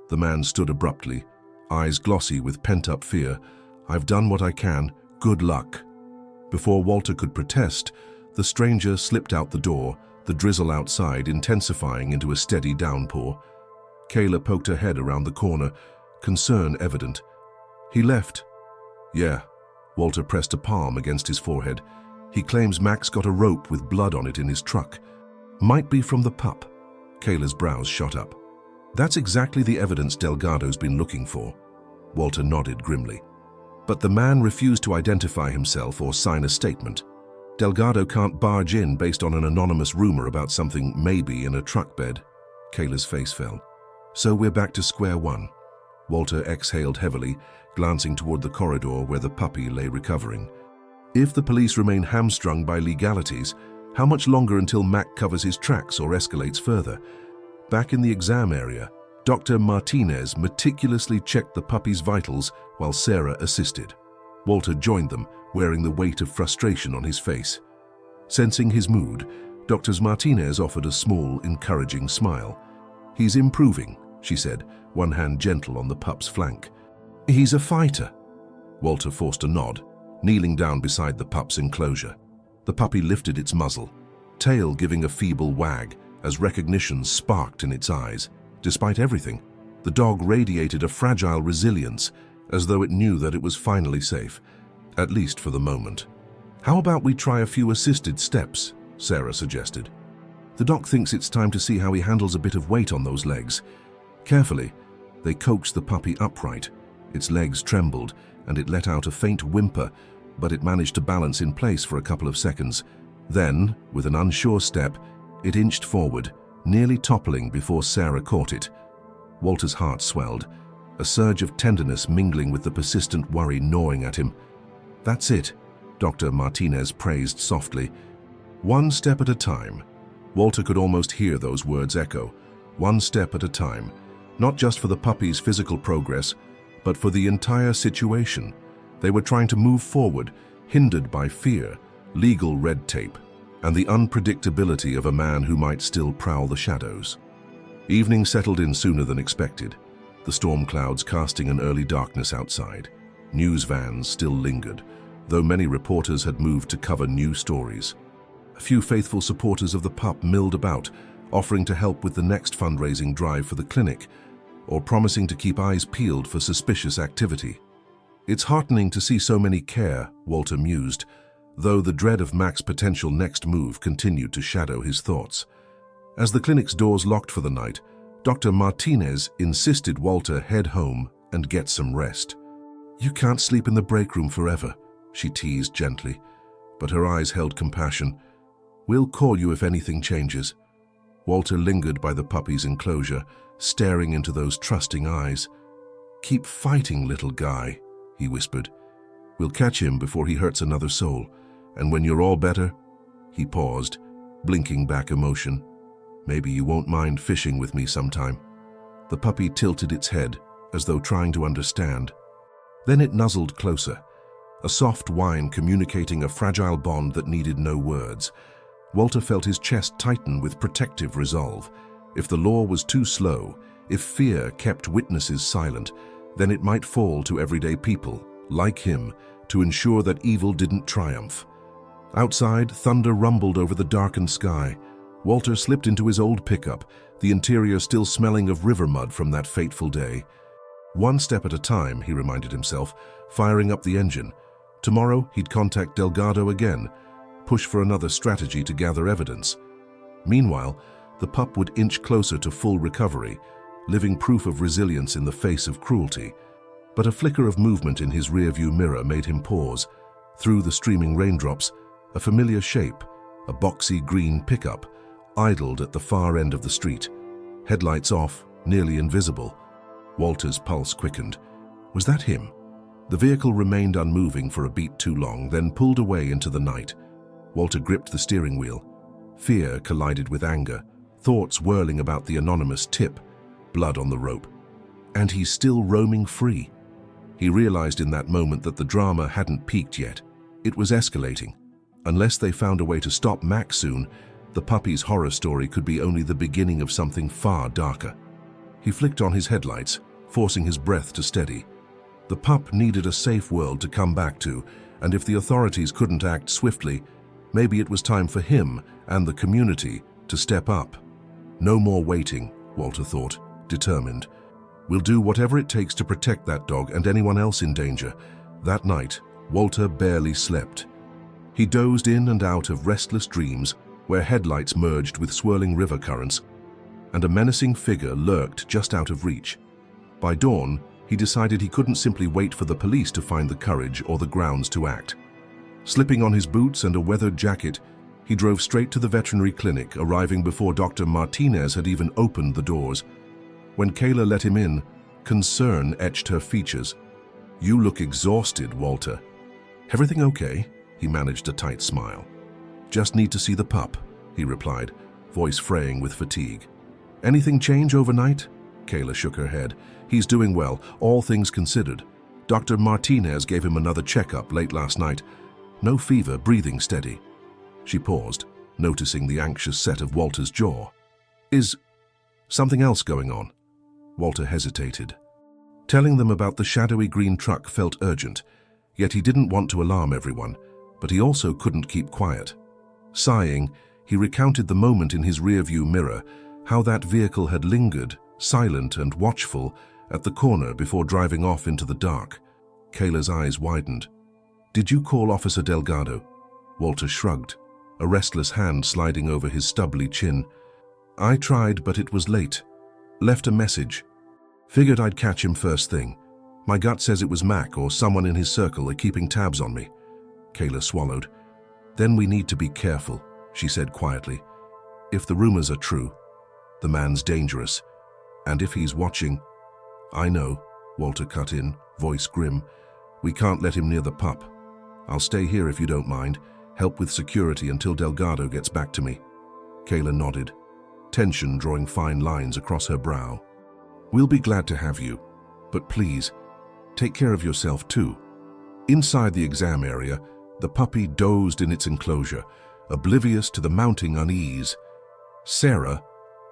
The man stood abruptly, eyes glossy with pent-up fear. "I've done what I can. Good luck." Before Walter could protest, the stranger slipped out the door, the drizzle outside intensifying into a steady downpour. Kayla poked her head around the corner, concern evident. "He left." "Yeah." Walter pressed a palm against his forehead. "He claims Mac's got a rope with blood on it in his truck. Might be from the pup." Kayla's brows shot up. "That's exactly the evidence Delgado's been looking for." Walter nodded grimly. But the man refused to identify himself or sign a statement. Delgado can't barge in based on an anonymous rumor about something maybe in a truck bed. Kayla's face fell. "So we're back to square one." Walter exhaled heavily, glancing toward the corridor where the puppy lay recovering. "If the police remain hamstrung by legalities, how much longer until Mac covers his tracks or escalates further?" Back in the exam area, Dr. Martinez meticulously checked the puppy's vitals while Sarah assisted. Walter joined them, wearing the weight of frustration on his face. Sensing his mood, Dr. Martinez offered a small, encouraging smile. "He's improving," she said, one hand gentle on the pup's flank. "He's a fighter." Walter forced a nod, kneeling down beside the pup's enclosure. The puppy lifted its muzzle, tail giving a feeble wag as recognition sparked in its eyes. Despite everything, the dog radiated a fragile resilience, as though it knew that it was finally safe, at least for the moment. "How about we try a few assisted steps?" Sarah suggested. "The doc thinks it's time to see how he handles a bit of weight on those legs." Carefully, they coaxed the puppy upright. Its legs trembled, and it let out a faint whimper, but it managed to balance in place for a couple of seconds. Then, with an unsure step, it inched forward, nearly toppling before Sarah caught it. Walter's heart swelled, a surge of tenderness mingling with the persistent worry gnawing at him. "That's it," Dr. Martinez praised softly. "One step at a time. Walter could almost hear those words echo, one step at a time, not just for the puppy's physical progress, but for the entire situation. They were trying to move forward, hindered by fear, legal red tape, and the unpredictability of a man who might still prowl the shadows. Evening settled in sooner than expected, the storm clouds casting an early darkness outside. News vans still lingered, though many reporters had moved to cover new stories. A few faithful supporters of the pup milled about, offering to help with the next fundraising drive for the clinic, or promising to keep eyes peeled for suspicious activity. It's heartening to see so many care, Walter mused, though the dread of Mac's potential next move continued to shadow his thoughts. As the clinic's doors locked for the night, Dr. Martinez insisted Walter head home and get some rest. "You can't sleep in the break room forever," she teased gently, but her eyes held compassion. "We'll call you if anything changes." Walter lingered by the puppy's enclosure, staring into those trusting eyes. "Keep fighting, little guy," he whispered. "We'll catch him before he hurts another soul, and when you're all better—" He paused, blinking back emotion. "Maybe you won't mind fishing with me sometime." The puppy tilted its head, as though trying to understand. Then it nuzzled closer, a soft whine communicating a fragile bond that needed no words. Walter felt his chest tighten with protective resolve. If the law was too slow, if fear kept witnesses silent, then it might fall to everyday people, like him, to ensure that evil didn't triumph. Outside, thunder rumbled over the darkened sky. Walter slipped into his old pickup, the interior still smelling of river mud from that fateful day. One step at a time, he reminded himself, firing up the engine. Tomorrow, he'd contact Delgado again, push for another strategy to gather evidence. Meanwhile, the pup would inch closer to full recovery, living proof of resilience in the face of cruelty. But a flicker of movement in his rearview mirror made him pause. Through the streaming raindrops, a familiar shape, a boxy green pickup, idled at the far end of the street. Headlights off, nearly invisible. Walter's pulse quickened. Was that him? The vehicle remained unmoving for a beat too long, then pulled away into the night. Walter gripped the steering wheel. Fear collided with anger, thoughts whirling about the anonymous tip, blood on the rope. And he's still roaming free. He realized in that moment that the drama hadn't peaked yet. It was escalating. Unless they found a way to stop Mac soon, the puppy's horror story could be only the beginning of something far darker. He flicked on his headlights, forcing his breath to steady. The pup needed a safe world to come back to, and if the authorities couldn't act swiftly, maybe it was time for him and the community to step up. No more waiting, Walter thought, determined. We'll do whatever it takes to protect that dog and anyone else in danger. That night, Walter barely slept. He dozed in and out of restless dreams where headlights merged with swirling river currents, and a menacing figure lurked just out of reach. By dawn, he decided he couldn't simply wait for the police to find the courage or the grounds to act. Slipping on his boots and a weathered jacket, he drove straight to the veterinary clinic, arriving before Dr. Martinez had even opened the doors. When Kayla let him in, concern etched her features. "You look exhausted, Walter." "Everything okay?" He managed a tight smile. "Just need to see the pup," he replied, voice fraying with fatigue. "Anything change overnight?" Kayla shook her head. "He's doing well, all things considered. Dr. Martinez gave him another checkup late last night. No fever, breathing steady." She paused, noticing the anxious set of Walter's jaw. "Is something else going on?" Walter hesitated. Telling them about the shadowy green truck felt urgent, yet he didn't want to alarm everyone, but he also couldn't keep quiet. Sighing, he recounted the moment in his rearview mirror, how that vehicle had lingered, silent and watchful, at the corner before driving off into the dark. Kayla's eyes widened. "Did you call Officer Delgado?" Walter shrugged, a restless hand sliding over his stubbly chin. "I tried, but it was late. Left a message. Figured I'd catch him first thing. My gut says it was Mac or someone in his circle are keeping tabs on me." Kayla swallowed. "Then we need to be careful," she said quietly. "If the rumors are true, the man's dangerous. And if he's watching—" "I know," Walter cut in, voice grim. "We can't let him near the pup. I'll stay here if you don't mind, help with security until Delgado gets back to me." Kayla nodded, tension drawing fine lines across her brow. "We'll be glad to have you, but please, take care of yourself too." Inside the exam area, the puppy dozed in its enclosure, oblivious to the mounting unease. Sarah,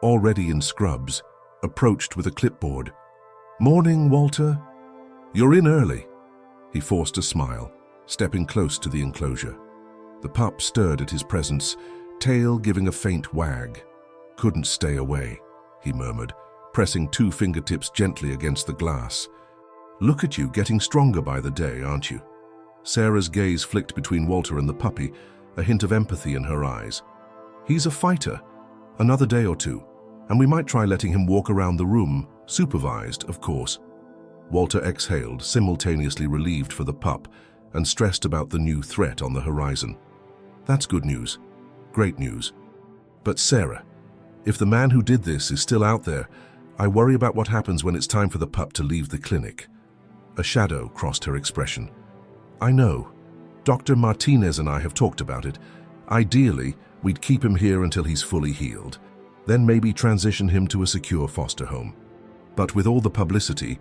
already in scrubs, approached with a clipboard. "Morning, Walter. You're in early." He forced a smile, stepping close to the enclosure. The pup stirred at his presence, tail giving a faint wag. "Couldn't stay away," he murmured, pressing 2 fingertips gently against the glass. "Look at you, getting stronger by the day, aren't you?" Sarah's gaze flicked between Walter and the puppy, a hint of empathy in her eyes. "He's a fighter. Another day or two, and we might try letting him walk around the room, supervised, of course." Walter exhaled, simultaneously relieved for the pup and stressed about the new threat on the horizon. "That's good news. Great news. But Sarah, if the man who did this is still out there, I worry about what happens when it's time for the pup to leave the clinic." A shadow crossed her expression. "I know. Dr. Martinez and I have talked about it. Ideally, we'd keep him here until he's fully healed, then maybe transition him to a secure foster home. But with all the publicity,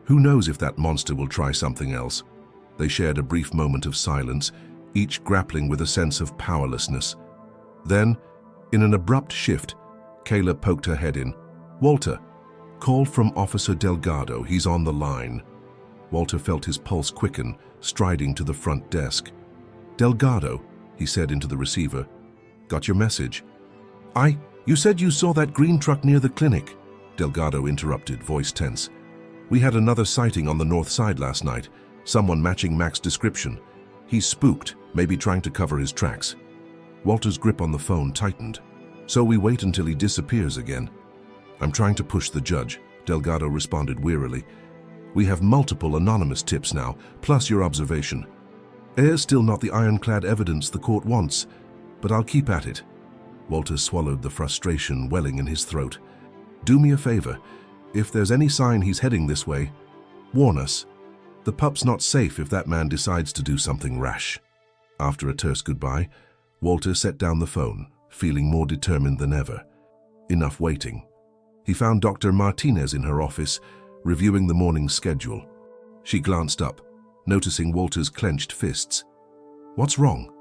who knows if that monster will try something else?" They shared a brief moment of silence, each grappling with a sense of powerlessness. Then, in an abrupt shift, Kayla poked her head in. "Walter, call from Officer Delgado. He's on the line." Walter felt his pulse quicken, striding to the front desk. "Delgado," he said into the receiver. "Got your message?" You said you saw that green truck near the clinic," Delgado interrupted, voice tense. "We had another sighting on the north side last night, someone matching Mac's description. He's spooked, maybe trying to cover his tracks." Walter's grip on the phone tightened. "So we wait until he disappears again?" "I'm trying to push the judge," Delgado responded wearily. "We have multiple anonymous tips now, plus your observation. Air's still not the ironclad evidence the court wants, but I'll keep at it." Walter swallowed the frustration welling in his throat. "Do me a favor. If there's any sign he's heading this way, warn us. The pup's not safe if that man decides to do something rash." After a terse goodbye, Walter set down the phone, feeling more determined than ever. Enough waiting. He found Dr. Martinez in her office, reviewing the morning's schedule. She glanced up, noticing Walter's clenched fists. "What's wrong?"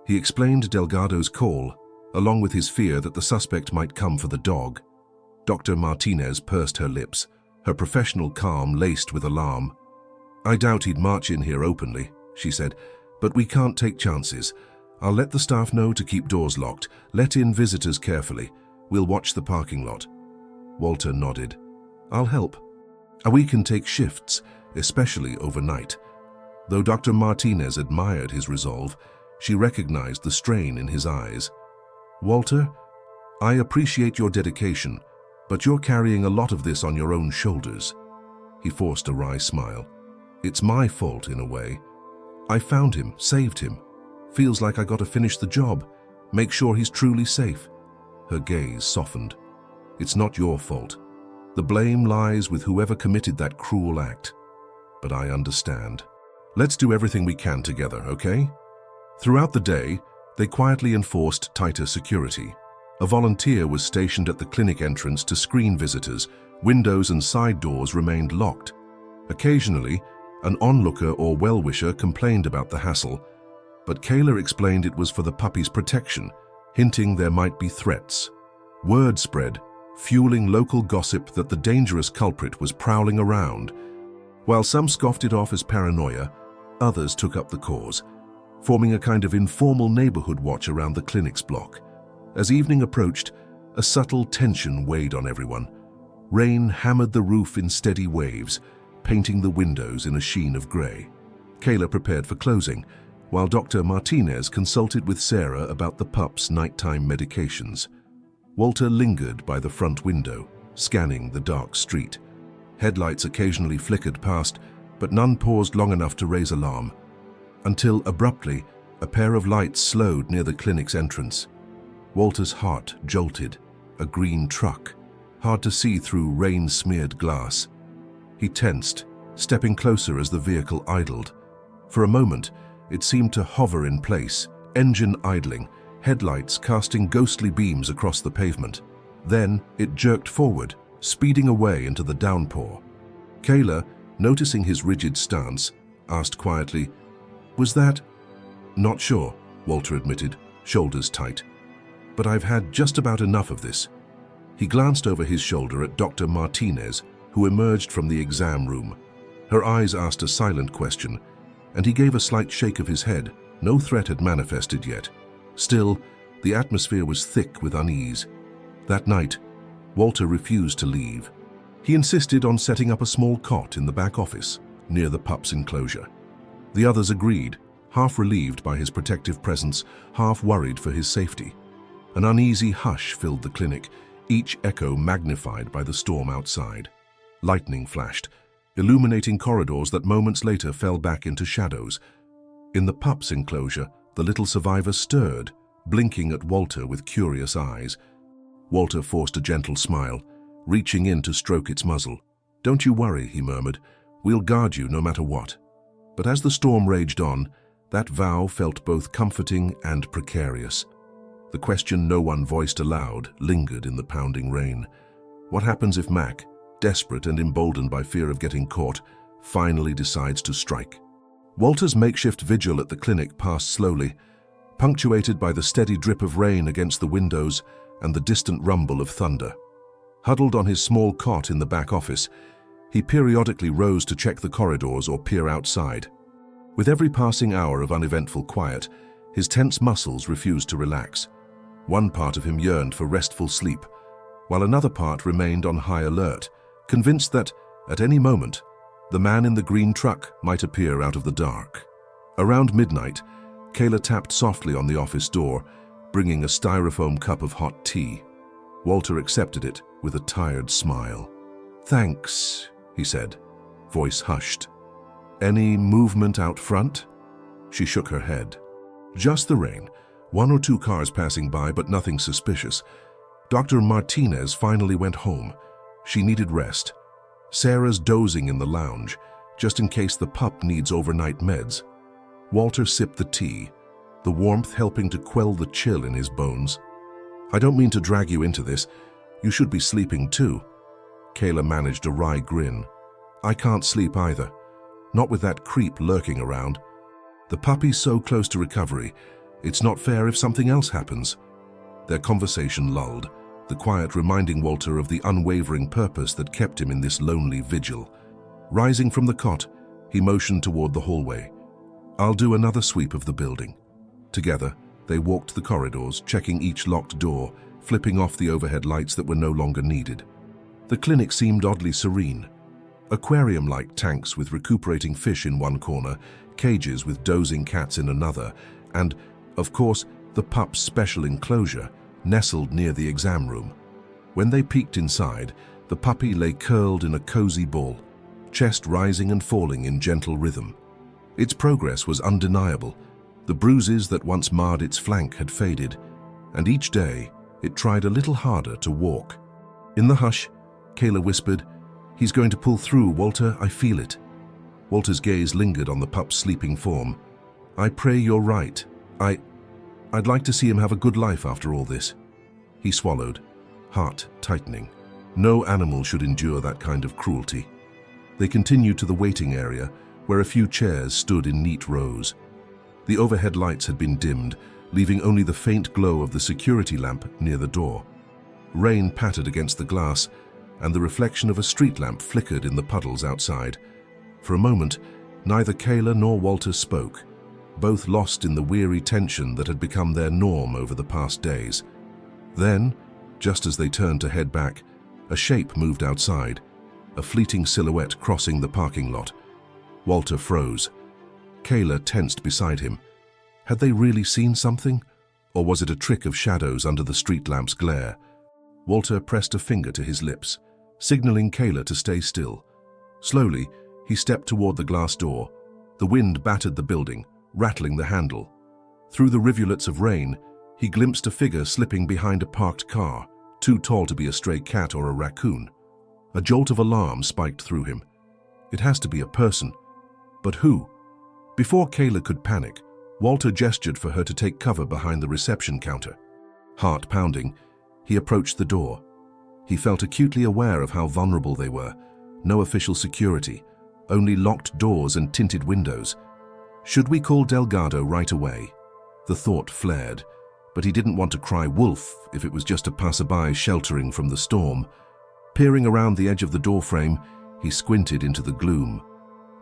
He explained Delgado's call, along with his fear that the suspect might come for the dog. Dr. Martinez pursed her lips, her professional calm laced with alarm. "I doubt he'd march in here openly," she said, "but we can't take chances. I'll let the staff know to keep doors locked, let in visitors carefully. We'll watch the parking lot." Walter nodded. "I'll help. We can take shifts, especially overnight." Though Dr. Martinez admired his resolve, she recognized the strain in his eyes. "Walter, I appreciate your dedication, but you're carrying a lot of this on your own shoulders." He forced a wry smile. "It's my fault in a way. I found him, saved him. Feels like I got to finish the job, make sure he's truly safe." Her gaze softened. "It's not your fault. The blame lies with whoever committed that cruel act. But I understand. Let's do everything we can together, okay?" Throughout the day, they quietly enforced tighter security. A volunteer was stationed at the clinic entrance to screen visitors. Windows and side doors remained locked. Occasionally, an onlooker or well-wisher complained about the hassle, but Kayla explained it was for the puppy's protection, hinting there might be threats. Word spread, fueling local gossip that the dangerous culprit was prowling around. While some scoffed it off as paranoia, others took up the cause, forming a kind of informal neighborhood watch around the clinic's block. As evening approached, a subtle tension weighed on everyone. Rain hammered the roof in steady waves, painting the windows in a sheen of gray. Kayla prepared for closing, while Dr. Martinez consulted with Sarah about the pup's nighttime medications. Walter lingered by the front window, scanning the dark street. Headlights occasionally flickered past, but none paused long enough to raise alarm. Until abruptly, a pair of lights slowed near the clinic's entrance. Walter's heart jolted. A green truck, hard to see through rain-smeared glass. He tensed, stepping closer as the vehicle idled. For a moment, it seemed to hover in place, engine idling, headlights casting ghostly beams across the pavement. Then it jerked forward, speeding away into the downpour. Kayla, noticing his rigid stance, asked quietly, "Was that?" "Not sure," Walter admitted, shoulders tight. "But I've had just about enough of this." He glanced over his shoulder at Dr. Martinez, who emerged from the exam room. Her eyes asked a silent question, and he gave a slight shake of his head. No threat had manifested yet. Still, the atmosphere was thick with unease. That night, Walter refused to leave. He insisted on setting up a small cot in the back office, near the pup's enclosure. The others agreed, half relieved by his protective presence, half worried for his safety. An uneasy hush filled the clinic, each echo magnified by the storm outside. Lightning flashed, illuminating corridors that moments later fell back into shadows. In the pup's enclosure, the little survivor stirred, blinking at Walter with curious eyes. Walter forced a gentle smile, reaching in to stroke its muzzle. "Don't you worry," he murmured. "We'll guard you no matter what." But as the storm raged on, that vow felt both comforting and precarious. The question no one voiced aloud lingered in the pounding rain. What happens if Mac, desperate and emboldened by fear of getting caught, finally decides to strike? Walter's makeshift vigil at the clinic passed slowly, punctuated by the steady drip of rain against the windows and the distant rumble of thunder. Huddled on his small cot in the back office, he periodically rose to check the corridors or peer outside. With every passing hour of uneventful quiet, his tense muscles refused to relax. One part of him yearned for restful sleep, while another part remained on high alert, convinced that, at any moment, the man in the green truck might appear out of the dark. Around midnight, Kayla tapped softly on the office door, bringing a styrofoam cup of hot tea. Walter accepted it with a tired smile. "Thanks," he said, voice hushed. "Any movement out front?" She shook her head. "Just the rain. One or two cars passing by, but nothing suspicious. Dr. Martinez finally went home. She needed rest. Sarah's dozing in the lounge, just in case the pup needs overnight meds." Walter sipped the tea, the warmth helping to quell the chill in his bones. "I don't mean to drag you into this. You should be sleeping too." Kayla managed a wry grin. "I can't sleep either. Not with that creep lurking around. The puppy's so close to recovery, it's not fair if something else happens." Their conversation lulled, the quiet reminding Walter of the unwavering purpose that kept him in this lonely vigil. Rising from the cot, he motioned toward the hallway. "I'll do another sweep of the building." Together, they walked the corridors, checking each locked door, flipping off the overhead lights that were no longer needed. The clinic seemed oddly serene. Aquarium-like tanks with recuperating fish in one corner, cages with dozing cats in another, and, of course, the pup's special enclosure, nestled near the exam room. When they peeked inside, the puppy lay curled in a cozy ball, chest rising and falling in gentle rhythm. Its progress was undeniable. The bruises that once marred its flank had faded, and each day it tried a little harder to walk. In the hush, Kayla whispered, "He's going to pull through, Walter, I feel it." Walter's gaze lingered on the pup's sleeping form. "I pray you're right. I'd like to see him have a good life after all this." He swallowed, heart tightening. No animal should endure that kind of cruelty. They continued to the waiting area, where a few chairs stood in neat rows. The overhead lights had been dimmed, leaving only the faint glow of the security lamp near the door. Rain pattered against the glass, and the reflection of a street lamp flickered in the puddles outside. For a moment, neither Kayla nor Walter spoke, both lost in the weary tension that had become their norm over the past days. Then, just as they turned to head back, a shape moved outside, a fleeting silhouette crossing the parking lot. Walter froze. Kayla tensed beside him. Had they really seen something? Or was it a trick of shadows under the street lamp's glare? Walter pressed a finger to his lips, signaling Kayla to stay still. Slowly, he stepped toward the glass door. The wind battered the building, rattling the handle. Through the rivulets of rain, he glimpsed a figure slipping behind a parked car, too tall to be a stray cat or a raccoon. A jolt of alarm spiked through him. It has to be a person. But who? Before Kayla could panic, Walter gestured for her to take cover behind the reception counter. Heart pounding, he approached the door. He felt acutely aware of how vulnerable they were. No official security, only locked doors and tinted windows. Should we call Delgado right away? The thought flared, but he didn't want to cry wolf if it was just a passerby sheltering from the storm. Peering around the edge of the doorframe, he squinted into the gloom.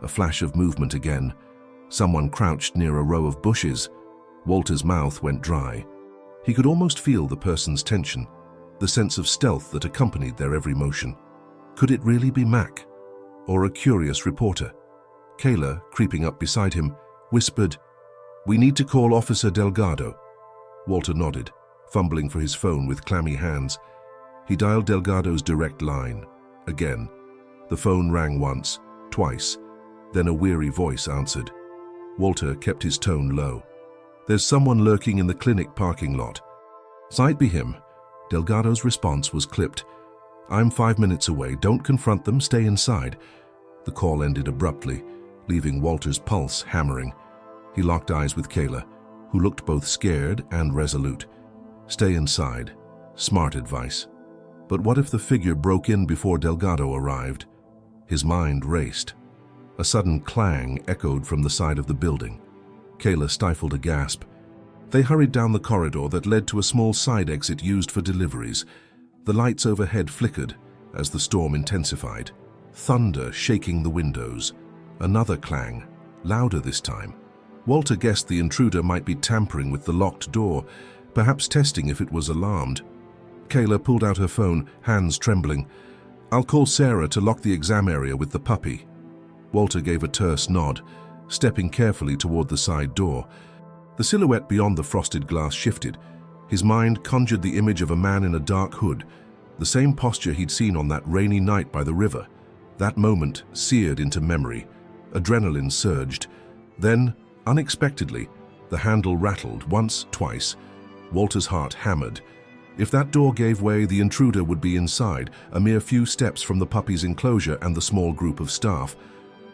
A flash of movement again. Someone crouched near a row of bushes. Walter's mouth went dry. He could almost feel the person's tension, the sense of stealth that accompanied their every motion. Could it really be Mac? Or a curious reporter? Kayla, creeping up beside him, whispered, "We need to call Officer Delgado." Walter nodded, fumbling for his phone with clammy hands. He dialed Delgado's direct line. Again. The phone rang once, twice, then a weary voice answered. Walter kept his tone low. "There's someone lurking in the clinic parking lot." "Might be him." Delgado's response was clipped. "I'm 5 minutes away. Don't confront them. Stay inside." The call ended abruptly, leaving Walter's pulse hammering. He locked eyes with Kayla, who looked both scared and resolute. Stay inside. Smart advice. But what if the figure broke in before Delgado arrived? His mind raced. A sudden clang echoed from the side of the building. Kayla stifled a gasp. They hurried down the corridor that led to a small side exit used for deliveries. The lights overhead flickered as the storm intensified. Thunder shaking the windows. Another clang, louder this time. Walter guessed the intruder might be tampering with the locked door, perhaps testing if it was alarmed. Kayla pulled out her phone, hands trembling. "I'll call Sarah to lock the exam area with the puppy." Walter gave a terse nod, stepping carefully toward the side door. The silhouette beyond the frosted glass shifted. His mind conjured the image of a man in a dark hood, the same posture he'd seen on that rainy night by the river. That moment seared into memory. Adrenaline surged. Then, unexpectedly, the handle rattled once, twice. Walter's heart hammered. If that door gave way, the intruder would be inside, a mere few steps from the puppy's enclosure and the small group of staff.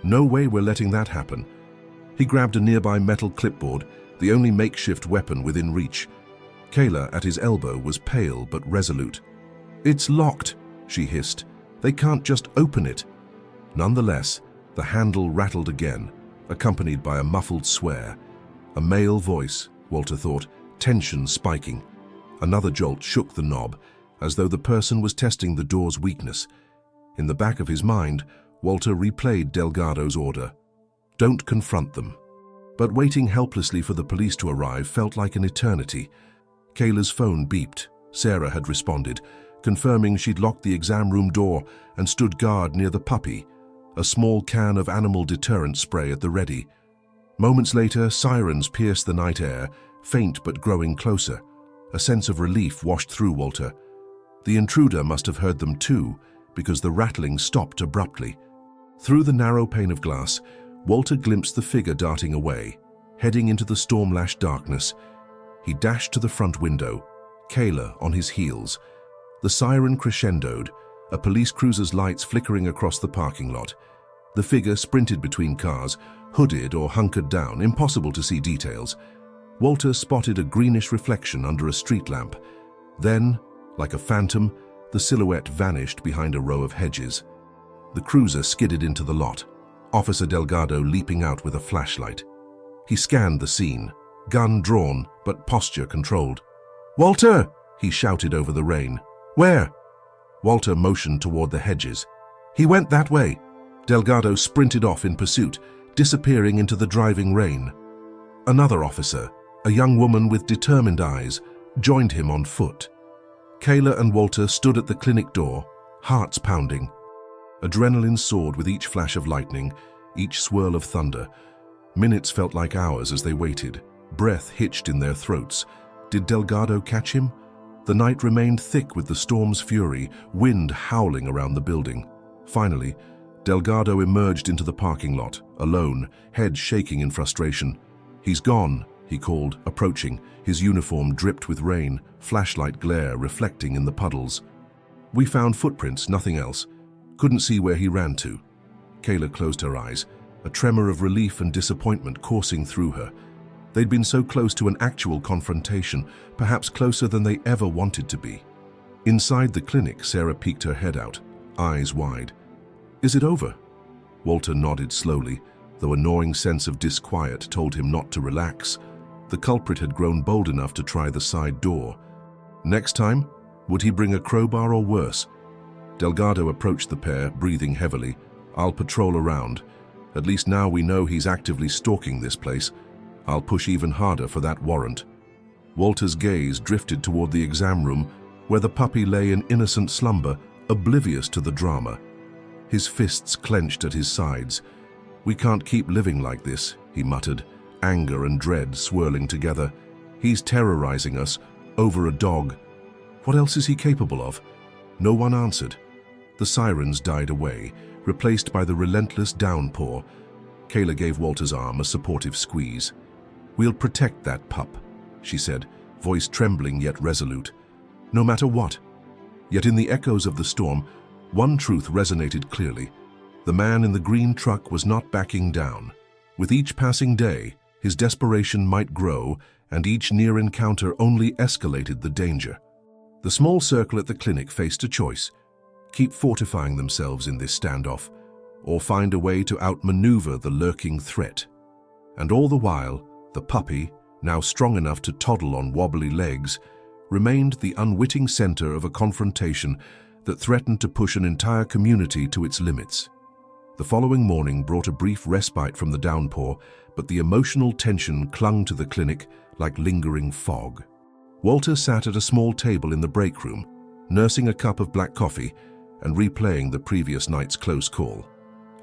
No way we're letting that happen. He grabbed a nearby metal clipboard, the only makeshift weapon within reach. Kayla, at his elbow, was pale but resolute. "It's locked," she hissed. "They can't just open it." Nonetheless, the handle rattled again, accompanied by a muffled swear. A male voice, Walter thought, tension spiking. Another jolt shook the knob, as though the person was testing the door's weakness. In the back of his mind, Walter replayed Delgado's order. Don't confront them. But waiting helplessly for the police to arrive felt like an eternity. Kayla's phone beeped. Sarah had responded, confirming she'd locked the exam room door and stood guard near the puppy, a small can of animal deterrent spray at the ready. Moments later, sirens pierced the night air, faint but growing closer. A sense of relief washed through Walter. The intruder must have heard them too, because the rattling stopped abruptly. Through the narrow pane of glass, Walter glimpsed the figure darting away, heading into the storm-lashed darkness. He dashed to the front window, Kayla on his heels. The siren crescendoed, a police cruiser's lights flickering across the parking lot. The figure sprinted between cars, hooded or hunkered down, impossible to see details. Walter spotted a greenish reflection under a street lamp. Then, like a phantom, the silhouette vanished behind a row of hedges. The cruiser skidded into the lot, Officer Delgado leaping out with a flashlight. He scanned the scene, gun drawn but posture controlled. "Walter!" he shouted over the rain. "Where?" Walter motioned toward the hedges. "He went that way." Delgado sprinted off in pursuit, disappearing into the driving rain. Another officer, a young woman with determined eyes, joined him on foot. Kayla and Walter stood at the clinic door, hearts pounding. Adrenaline soared with each flash of lightning, each swirl of thunder. Minutes felt like hours as they waited, breath hitched in their throats. Did Delgado catch him? The night remained thick with the storm's fury, wind howling around the building. Finally, Delgado emerged into the parking lot, alone, head shaking in frustration. "He's gone," he called, approaching. His uniform dripped with rain, flashlight glare reflecting in the puddles. "We found footprints, nothing else. Couldn't see where he ran to." Kayla closed her eyes, a tremor of relief and disappointment coursing through her. They'd been so close to an actual confrontation, perhaps closer than they ever wanted to be. Inside the clinic, Sarah peeked her head out, eyes wide. "Is it over?" Walter nodded slowly, though a gnawing sense of disquiet told him not to relax. The culprit had grown bold enough to try the side door. Next time, would he bring a crowbar or worse? Delgado approached the pair, breathing heavily. "I'll patrol around. At least now we know he's actively stalking this place. I'll push even harder for that warrant." Walter's gaze drifted toward the exam room, where the puppy lay in innocent slumber, oblivious to the drama. His fists clenched at his sides. "We can't keep living like this," he muttered, anger and dread swirling together. "He's terrorizing us over a dog. What else is he capable of?" No one answered. The sirens died away, replaced by the relentless downpour. Kayla gave Walter's arm a supportive squeeze. "We'll protect that pup," she said, voice trembling yet resolute. "No matter what." Yet in the echoes of the storm, one truth resonated clearly. The man in the green truck was not backing down. With each passing day, his desperation might grow, and each near encounter only escalated the danger. The small circle at the clinic faced a choice: keep fortifying themselves in this standoff, or find a way to outmaneuver the lurking threat. And all the while, the puppy, now strong enough to toddle on wobbly legs, remained the unwitting center of a confrontation that threatened to push an entire community to its limits. The following morning brought a brief respite from the downpour, but the emotional tension clung to the clinic like lingering fog. Walter sat at a small table in the break room, nursing a cup of black coffee and replaying the previous night's close call.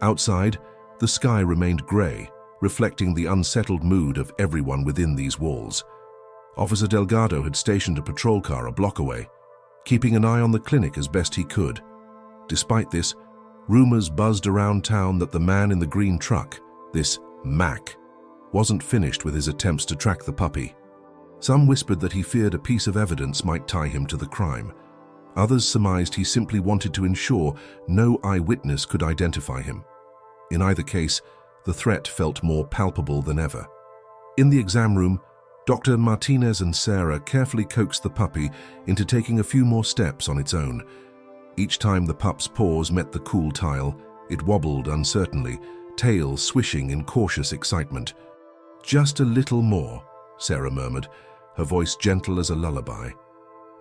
Outside, the sky remained gray, reflecting the unsettled mood of everyone within these walls. Officer Delgado had stationed a patrol car a block away, keeping an eye on the clinic as best he could. Despite this, rumors buzzed around town that the man in the green truck, this Mac, wasn't finished with his attempts to track the puppy. Some whispered that he feared a piece of evidence might tie him to the crime. Others surmised he simply wanted to ensure no eyewitness could identify him. In either case, the threat felt more palpable than ever. In the exam room, Dr. Martinez and Sarah carefully coaxed the puppy into taking a few more steps on its own. Each time the pup's paws met the cool tile, it wobbled uncertainly, tail swishing in cautious excitement. "Just a little more," Sarah murmured, her voice gentle as a lullaby.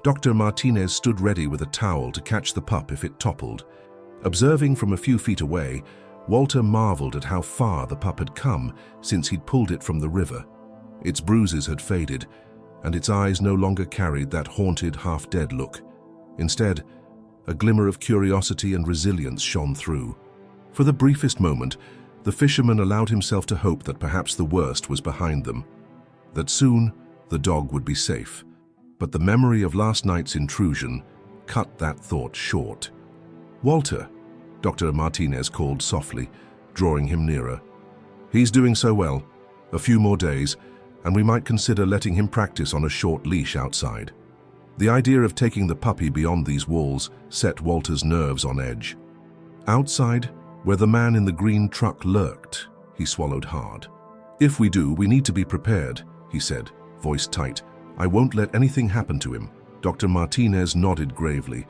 Dr. Martinez stood ready with a towel to catch the pup if it toppled. Observing from a few feet away, Walter marveled at how far the pup had come since he'd pulled it from the river. Its bruises had faded, and its eyes no longer carried that haunted, half-dead look. Instead, a glimmer of curiosity and resilience shone through. For the briefest moment, the fisherman allowed himself to hope that perhaps the worst was behind them, that soon the dog would be safe. But the memory of last night's intrusion cut that thought short. "Walter," Dr. Martinez called softly, drawing him nearer. "He's doing so well. A few more days, and we might consider letting him practice on a short leash outside." The idea of taking the puppy beyond these walls set Walter's nerves on edge. Outside, where the man in the green truck lurked, he swallowed hard. "If we do, we need to be prepared," he said, voice tight. "I won't let anything happen to him." Dr. Martinez nodded gravely.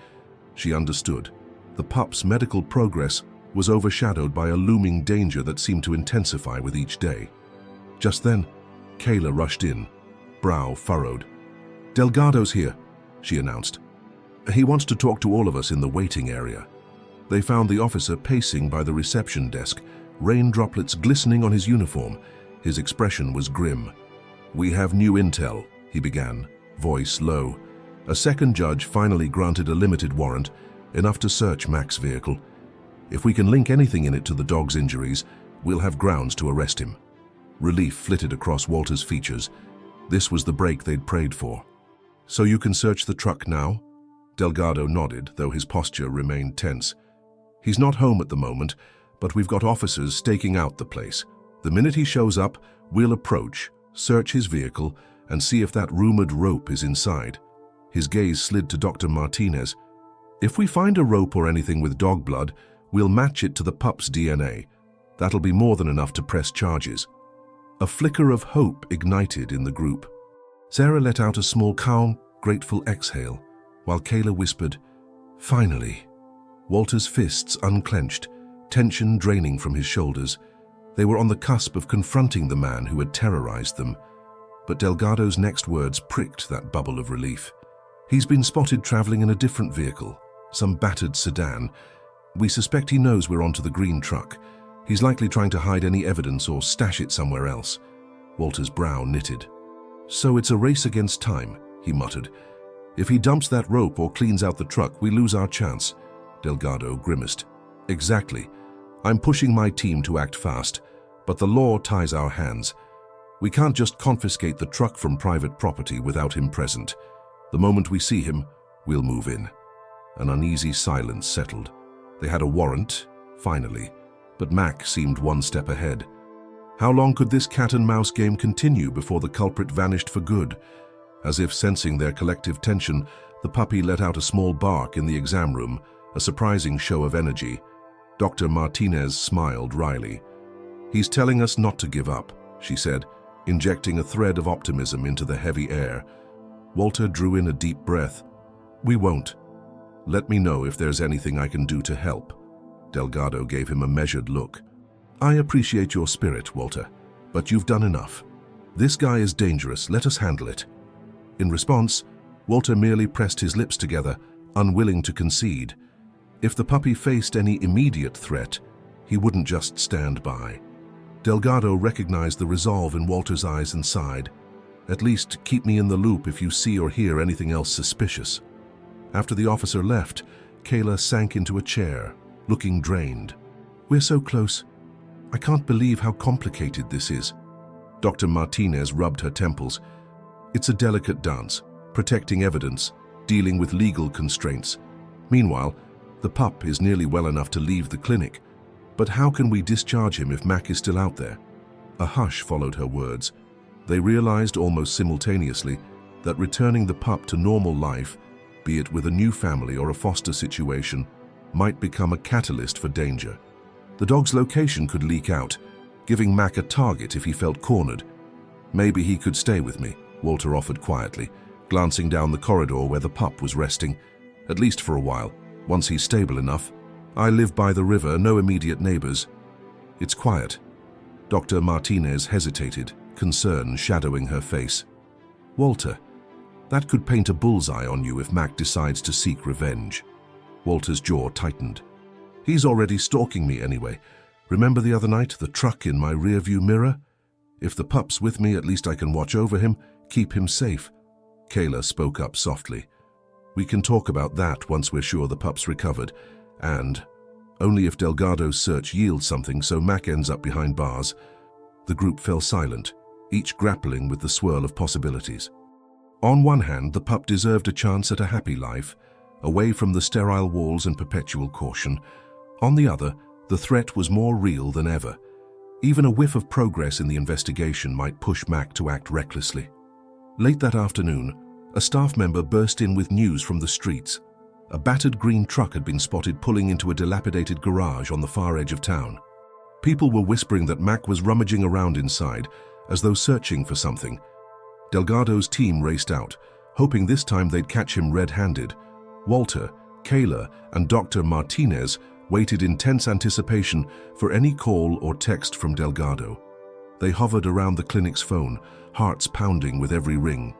She understood. The pup's medical progress was overshadowed by a looming danger that seemed to intensify with each day. Just then, Kayla rushed in, brow furrowed. "Delgado's here," she announced. "He wants to talk to all of us in the waiting area." They found the officer pacing by the reception desk, rain droplets glistening on his uniform. His expression was grim. "We have new intel," he began, voice low. "A second judge finally granted a limited warrant, enough to search Mac's vehicle. If we can link anything in it to the dog's injuries, we'll have grounds to arrest him." Relief flitted across Walter's features. This was the break they'd prayed for. "So you can search the truck now?" Delgado nodded, though his posture remained tense. "He's not home at the moment, but we've got officers staking out the place. The minute he shows up, we'll approach, search his vehicle, and see if that rumored rope is inside." His gaze slid to Dr. Martinez. "If we find a rope or anything with dog blood, we'll match it to the pup's DNA. That'll be more than enough to press charges." A flicker of hope ignited in the group. Sarah let out a small, calm, grateful exhale, while Kayla whispered, "Finally." Walter's fists unclenched, tension draining from his shoulders. They were on the cusp of confronting the man who had terrorized them. But Delgado's next words pricked that bubble of relief. "He's been spotted traveling in a different vehicle, some battered sedan. We suspect he knows we're onto the green truck. He's likely trying to hide any evidence or stash it somewhere else." Walter's brow knitted. "So it's a race against time," he muttered. "If he dumps that rope or cleans out the truck, we lose our chance." Delgado grimaced. "Exactly. I'm pushing my team to act fast, but the law ties our hands. We can't just confiscate the truck from private property without him present. The moment we see him, we'll move in." An uneasy silence settled. They had a warrant, finally, but Mac seemed one step ahead. How long could this cat-and-mouse game continue before the culprit vanished for good? As if sensing their collective tension, the puppy let out a small bark in the exam room, a surprising show of energy. Dr. Martinez smiled wryly. "He's telling us not to give up," she said, injecting a thread of optimism into the heavy air. Walter drew in a deep breath. "We won't. Let me know if there's anything I can do to help." Delgado gave him a measured look. "I appreciate your spirit, Walter, but you've done enough. This guy is dangerous. Let us handle it." In response, Walter merely pressed his lips together, unwilling to concede. If the puppy faced any immediate threat, he wouldn't just stand by. Delgado recognized the resolve in Walter's eyes and sighed. "At least keep me in the loop if you see or hear anything else suspicious." After the officer left, Kayla sank into a chair, looking drained. "We're so close. I can't believe how complicated this is." Dr. Martinez rubbed her temples. "It's a delicate dance, protecting evidence, dealing with legal constraints. Meanwhile, the pup is nearly well enough to leave the clinic. But how can we discharge him if Mac is still out there?" A hush followed her words. They realized almost simultaneously that returning the pup to normal life, be it with a new family or a foster situation, might become a catalyst for danger. The dog's location could leak out, giving Mac a target if he felt cornered. "Maybe he could stay with me," Walter offered quietly, glancing down the corridor where the pup was resting. "At least for a while, once he's stable enough. I live by the river, no immediate neighbors." "It's quiet." Dr. Martinez hesitated, concern shadowing her face. "Walter, that could paint a bullseye on you if Mac decides to seek revenge." Walter's jaw tightened. "He's already stalking me anyway. Remember the other night, the truck in my rearview mirror? If the pup's with me, at least I can watch over him, keep him safe." Kayla spoke up softly. "We can talk about that once we're sure the pup's recovered, and only if Delgado's search yields something so Mac ends up behind bars." The group fell silent, each grappling with the swirl of possibilities. On one hand, the pup deserved a chance at a happy life, away from the sterile walls and perpetual caution. On the other, the threat was more real than ever. Even a whiff of progress in the investigation might push Mac to act recklessly. Late that afternoon, a staff member burst in with news from the streets. A battered green truck had been spotted pulling into a dilapidated garage on the far edge of town. People were whispering that Mac was rummaging around inside, as though searching for something. Delgado's team raced out, hoping this time they'd catch him red-handed. Walter, Kayla, and Dr. Martinez waited in tense anticipation for any call or text from Delgado. They hovered around the clinic's phone, hearts pounding with every ring.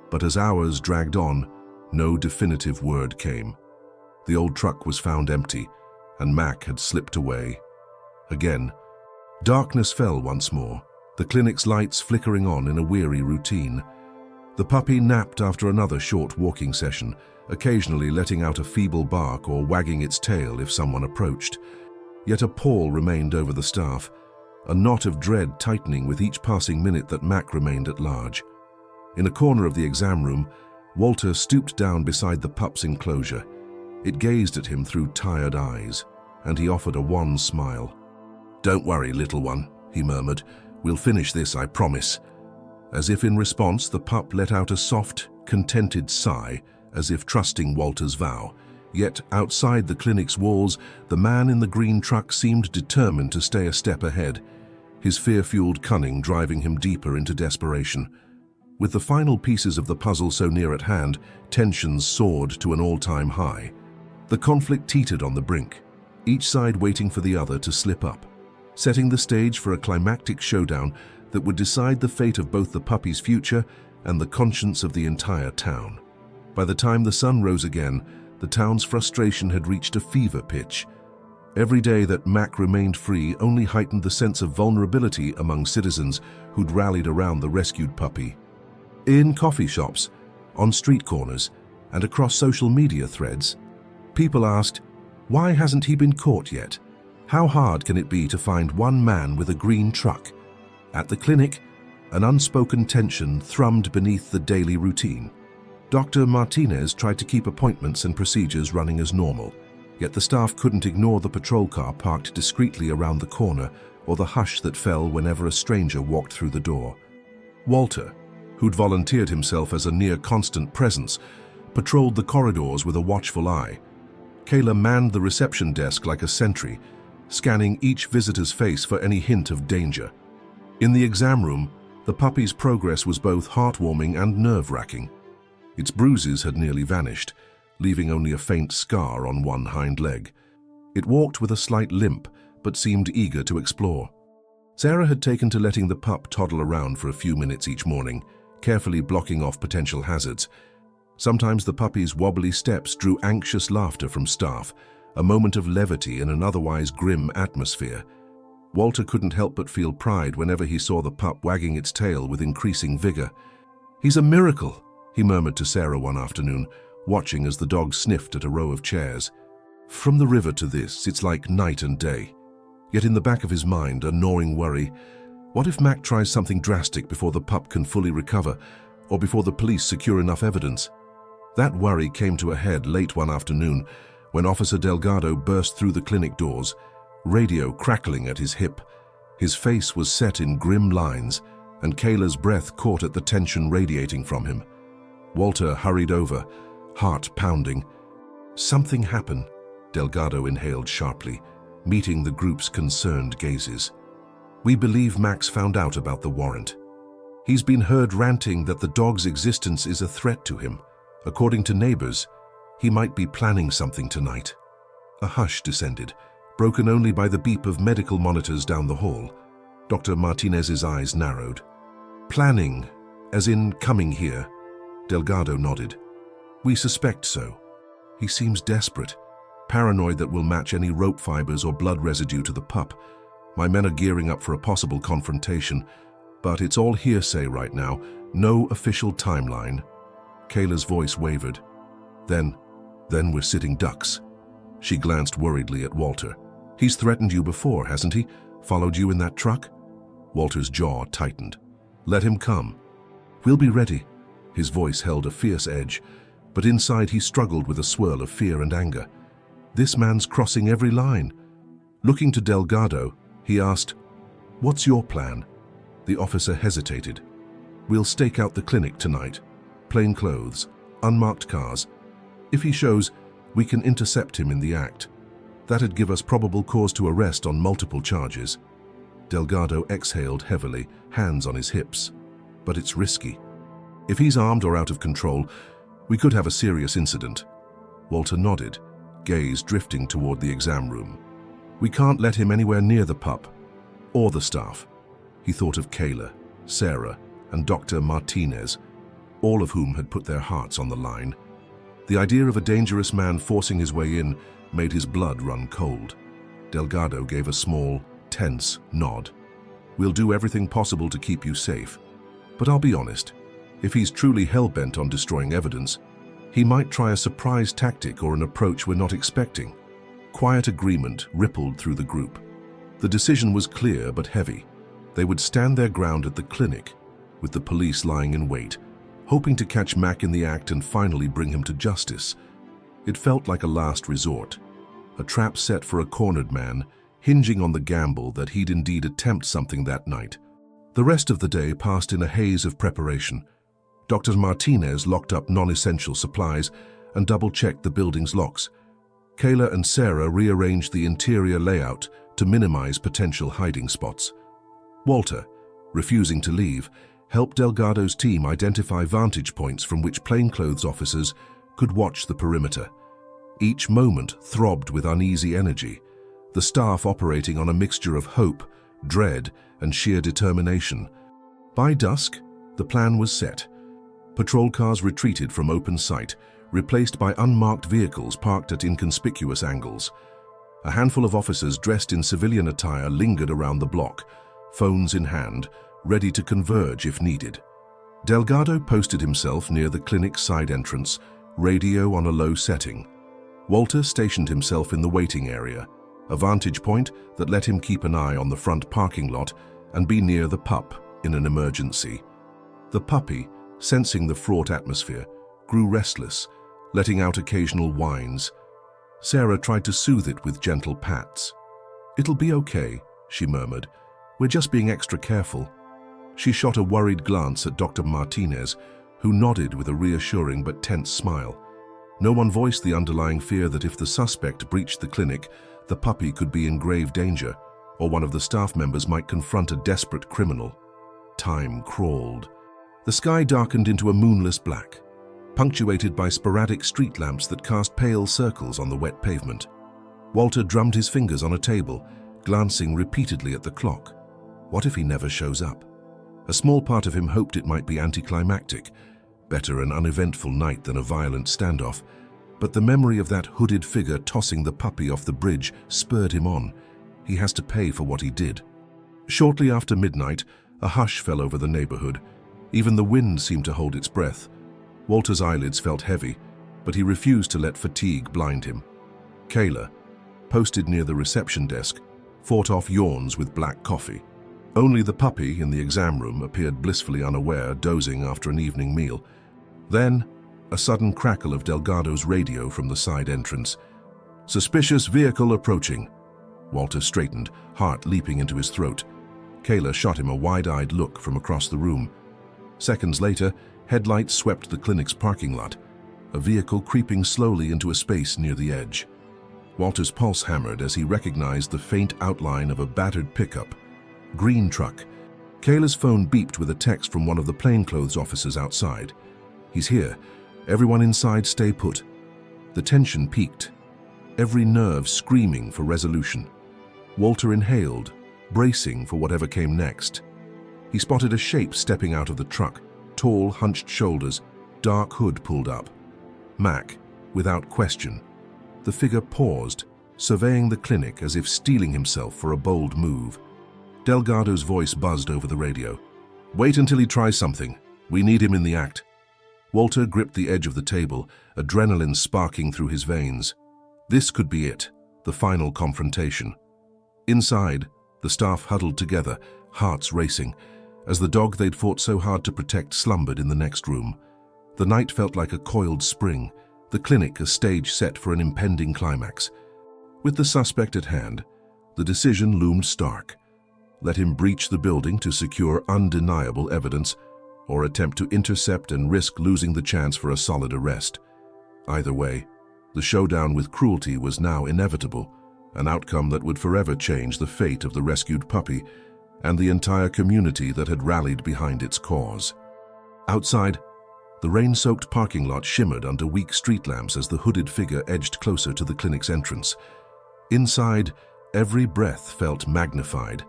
But as hours dragged on, no definitive word came. The old truck was found empty, and Mac had slipped away. Again, darkness fell once more, the clinic's lights flickering on in a weary routine. The puppy napped after another short walking session, occasionally letting out a feeble bark or wagging its tail if someone approached. Yet a pall remained over the staff, a knot of dread tightening with each passing minute that Mac remained at large. In a corner of the exam room, Walter stooped down beside the pup's enclosure. It gazed at him through tired eyes, and he offered a wan smile. "Don't worry, little one," he murmured. "We'll finish this, I promise." As if in response, the pup let out a soft, contented sigh, as if trusting Walter's vow. Yet outside the clinic's walls, the man in the green truck seemed determined to stay a step ahead. his fear-fueled cunning driving him deeper into desperation. With the final pieces of the puzzle so near at hand, tensions soared to an all-time high. The conflict teetered on the brink, each side waiting for the other to slip up, setting the stage for a climactic showdown that would decide the fate of both the puppy's future and the conscience of the entire town. By the time the sun rose again, the town's frustration had reached a fever pitch. Every day that Mac remained free only heightened the sense of vulnerability among citizens who'd rallied around the rescued puppy. In coffee shops, on street corners, and across social media threads, people asked, why hasn't he been caught yet? How hard can it be to find one man with a green truck? At the clinic, an unspoken tension thrummed beneath the daily routine. Dr. Martinez tried to keep appointments and procedures running as normal, yet the staff couldn't ignore the patrol car parked discreetly around the corner or the hush that fell whenever a stranger walked through the door. Walter, who'd volunteered himself as a near-constant presence, patrolled the corridors with a watchful eye. Kayla manned the reception desk like a sentry, scanning each visitor's face for any hint of danger. In the exam room, the puppy's progress was both heartwarming and nerve-wracking. Its bruises had nearly vanished, leaving only a faint scar on one hind leg. It walked with a slight limp, but seemed eager to explore. Sarah had taken to letting the pup toddle around for a few minutes each morning, carefully blocking off potential hazards. Sometimes the puppy's wobbly steps drew anxious laughter from staff, a moment of levity in an otherwise grim atmosphere. Walter couldn't help but feel pride whenever he saw the pup wagging its tail with increasing vigor. "He's a miracle," he murmured to Sarah one afternoon, watching as the dog sniffed at a row of chairs. From the river to this, it's like night and day. Yet in the back of his mind, a gnawing worry. What if Mac tries something drastic before the pup can fully recover, or before the police secure enough evidence? That worry came to a head late one afternoon when Officer Delgado burst through the clinic doors, radio crackling at his hip. His face was set in grim lines, and Kayla's breath caught at the tension radiating from him. Walter hurried over, heart pounding. "Something happened," Delgado inhaled sharply, meeting the group's concerned gazes. "We believe Max found out about the warrant. He's been heard ranting that the dog's existence is a threat to him. According to neighbors, he might be planning something tonight." A hush descended, broken only by the beep of medical monitors down the hall. Dr. Martinez's eyes narrowed. "Planning, as in coming here?" Delgado nodded. "We suspect so. He seems desperate, paranoid that we'll match any rope fibers or blood residue to the pup. My men are gearing up for a possible confrontation, but it's all hearsay right now, no official timeline." Kayla's voice wavered. Then we're sitting ducks." She glanced worriedly at Walter. "He's threatened you before, hasn't he? Followed you in that truck?" Walter's jaw tightened. "Let him come. We'll be ready." His voice held a fierce edge, but inside he struggled with a swirl of fear and anger. This man's crossing every line. Looking to Delgado, he asked, "What's your plan?" The officer hesitated. "We'll stake out the clinic tonight. Plain clothes, unmarked cars. If he shows, we can intercept him in the act. That'd give us probable cause to arrest on multiple charges." Delgado exhaled heavily, hands on his hips. "But it's risky. If he's armed or out of control, we could have a serious incident." Walter nodded, gaze drifting toward the exam room. "We can't let him anywhere near the pup, or the staff." He thought of Kayla, Sarah, and Dr. Martinez, all of whom had put their hearts on the line. The idea of a dangerous man forcing his way in made his blood run cold. Delgado gave a small, tense nod. "We'll do everything possible to keep you safe. But I'll be honest, if he's truly hell-bent on destroying evidence, he might try a surprise tactic or an approach we're not expecting." Quiet agreement rippled through the group. The decision was clear but heavy. They would stand their ground at the clinic, with the police lying in wait, hoping to catch Mac in the act and finally bring him to justice. It felt like a last resort, a trap set for a cornered man, hinging on the gamble that he'd indeed attempt something that night. The rest of the day passed in a haze of preparation. Dr. Martinez locked up non-essential supplies and double-checked the building's locks. Kayla and Sarah rearranged the interior layout to minimize potential hiding spots. Walter, refusing to leave, helped Delgado's team identify vantage points from which plainclothes officers could watch the perimeter. Each moment throbbed with uneasy energy, the staff operating on a mixture of hope, dread, and sheer determination. By dusk, the plan was set. Patrol cars retreated from open sight, replaced by unmarked vehicles parked at inconspicuous angles. A handful of officers dressed in civilian attire lingered around the block, phones in hand, ready to converge if needed. Delgado posted himself near the clinic's side entrance, radio on a low setting. Walter stationed himself in the waiting area, a vantage point that let him keep an eye on the front parking lot and be near the pup in an emergency. The puppy, sensing the fraught atmosphere, grew restless, letting out occasional whines. Sarah tried to soothe it with gentle pats. "It'll be okay," she murmured. "We're just being extra careful." She shot a worried glance at Dr. Martinez, who nodded with a reassuring but tense smile. No one voiced the underlying fear that if the suspect breached the clinic, the puppy could be in grave danger, or one of the staff members might confront a desperate criminal. Time crawled. The sky darkened into a moonless black, punctuated by sporadic street lamps that cast pale circles on the wet pavement. Walter drummed his fingers on a table, glancing repeatedly at the clock. What if he never shows up? A small part of him hoped it might be anticlimactic, better an uneventful night than a violent standoff, but the memory of that hooded figure tossing the puppy off the bridge spurred him on. He has to pay for what he did. Shortly after midnight, a hush fell over the neighborhood. Even the wind seemed to hold its breath. Walter's eyelids felt heavy, but he refused to let fatigue blind him. Kayla, posted near the reception desk, fought off yawns with black coffee. Only the puppy in the exam room appeared blissfully unaware, dozing after an evening meal. Then, a sudden crackle of Delgado's radio from the side entrance. "Suspicious vehicle approaching." Walter straightened, heart leaping into his throat. Kayla shot him a wide-eyed look from across the room. Seconds later, headlights swept the clinic's parking lot, a vehicle creeping slowly into a space near the edge. Walter's pulse hammered as he recognized the faint outline of a battered pickup. Green truck. Kayla's phone beeped with a text from one of the plainclothes officers outside. "He's here. Everyone inside stay put." The tension peaked, every nerve screaming for resolution. Walter inhaled, bracing for whatever came next. He spotted a shape stepping out of the truck, tall, hunched shoulders, dark hood pulled up. Mac, without question. The figure paused, surveying the clinic as if steeling himself for a bold move. Delgado's voice buzzed over the radio. "Wait until he tries something. We need him in the act." Walter gripped the edge of the table, adrenaline sparking through his veins. This could be it, the final confrontation. Inside, the staff huddled together, hearts racing, as the dog they'd fought so hard to protect slumbered in the next room. The night felt like a coiled spring, the clinic a stage set for an impending climax. With the suspect at hand, the decision loomed stark. Let him breach the building to secure undeniable evidence, or attempt to intercept and risk losing the chance for a solid arrest. Either way, the showdown with cruelty was now inevitable, an outcome that would forever change the fate of the rescued puppy and the entire community that had rallied behind its cause. Outside, the rain-soaked parking lot shimmered under weak street lamps as the hooded figure edged closer to the clinic's entrance. Inside, every breath felt magnified,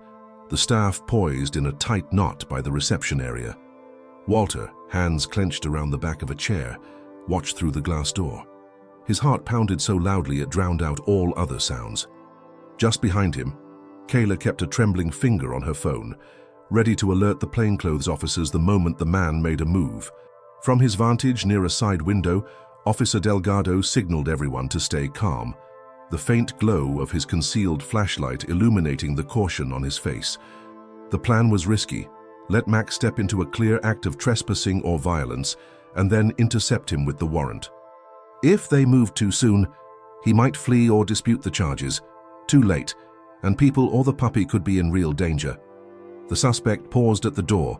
the staff poised in a tight knot by the reception area. Walter, hands clenched around the back of a chair, watched through the glass door. His heart pounded so loudly it drowned out all other sounds. Just behind him, Kayla kept a trembling finger on her phone, ready to alert the plainclothes officers the moment the man made a move. From his vantage near a side window, Officer Delgado signaled everyone to stay calm, the faint glow of his concealed flashlight illuminating the caution on his face. The plan was risky. Let Mac step into a clear act of trespassing or violence, and then intercept him with the warrant. If they moved too soon, he might flee or dispute the charges. Too late, and people or the puppy could be in real danger. The suspect paused at the door,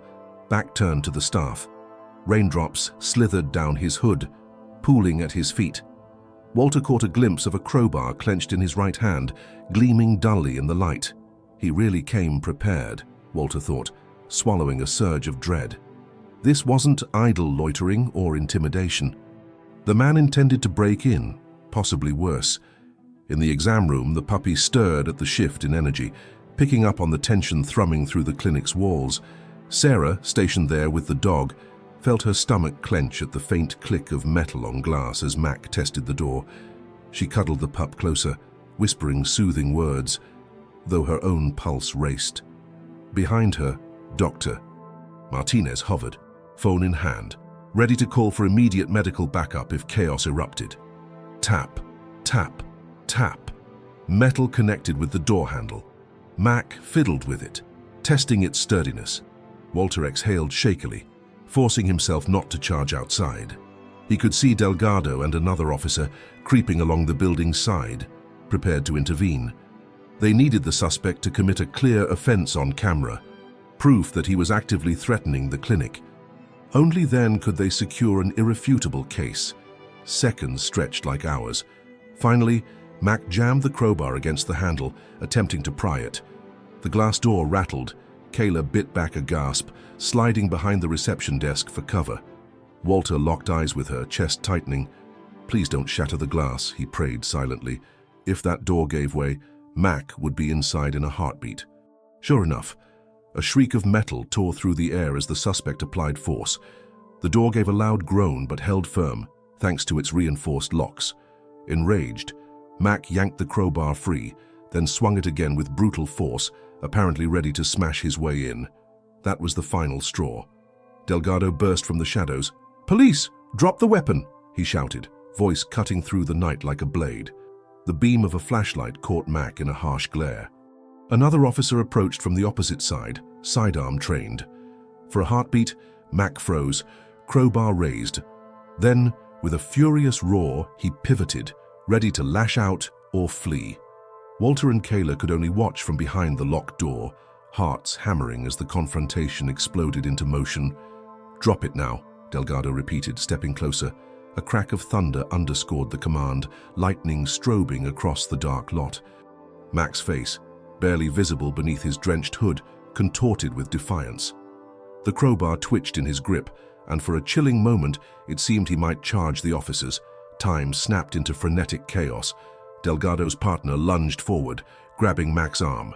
back turned to the staff. Raindrops slithered down his hood, pooling at his feet. Walter caught a glimpse of a crowbar clenched in his right hand, gleaming dully in the light. He really came prepared. Walter thought, swallowing a surge of dread. This wasn't idle loitering or intimidation. The man intended to break in, possibly worse. In the exam room, the puppy stirred at the shift in energy, picking up on the tension thrumming through the clinic's walls. Sarah, stationed there with the dog, felt her stomach clench at the faint click of metal on glass as Mac tested the door. She cuddled the pup closer, whispering soothing words, though her own pulse raced. Behind her, Dr. Martinez hovered, phone in hand, ready to call for immediate medical backup if chaos erupted. Tap, tap, tap. Metal connected with the door handle. Mac fiddled with it, testing its sturdiness. Walter exhaled shakily, forcing himself not to charge outside. He could see Delgado and another officer creeping along the building's side, prepared to intervene. They needed the suspect to commit a clear offense on camera, proof that he was actively threatening the clinic. Only then could they secure an irrefutable case. Seconds stretched like hours. Finally, Mac jammed the crowbar against the handle, attempting to pry it. The glass door rattled. Kayla bit back a gasp, sliding behind the reception desk for cover. Walter locked eyes with her, chest tightening. "Please don't shatter the glass," he prayed silently. If that door gave way, Mac would be inside in a heartbeat. Sure enough, a shriek of metal tore through the air as the suspect applied force. The door gave a loud groan but held firm, thanks to its reinforced locks. Enraged, Mac yanked the crowbar free, then swung it again with brutal force, apparently ready to smash his way in. That was the final straw. Delgado burst from the shadows. "Police! Drop the weapon!" he shouted, voice cutting through the night like a blade. The beam of a flashlight caught Mac in a harsh glare. Another officer approached from the opposite side, sidearm trained. For a heartbeat, Mac froze, crowbar raised. Then, with a furious roar, he pivoted, ready to lash out or flee. Walter and Kayla could only watch from behind the locked door, hearts hammering as the confrontation exploded into motion. "Drop it now," Delgado repeated, stepping closer. A crack of thunder underscored the command, lightning strobing across the dark lot. Mac's face, barely visible beneath his drenched hood, contorted with defiance. The crowbar twitched in his grip, and for a chilling moment it seemed he might charge the officers. Time snapped into frenetic chaos. Delgado's partner lunged forward, grabbing Mac's arm.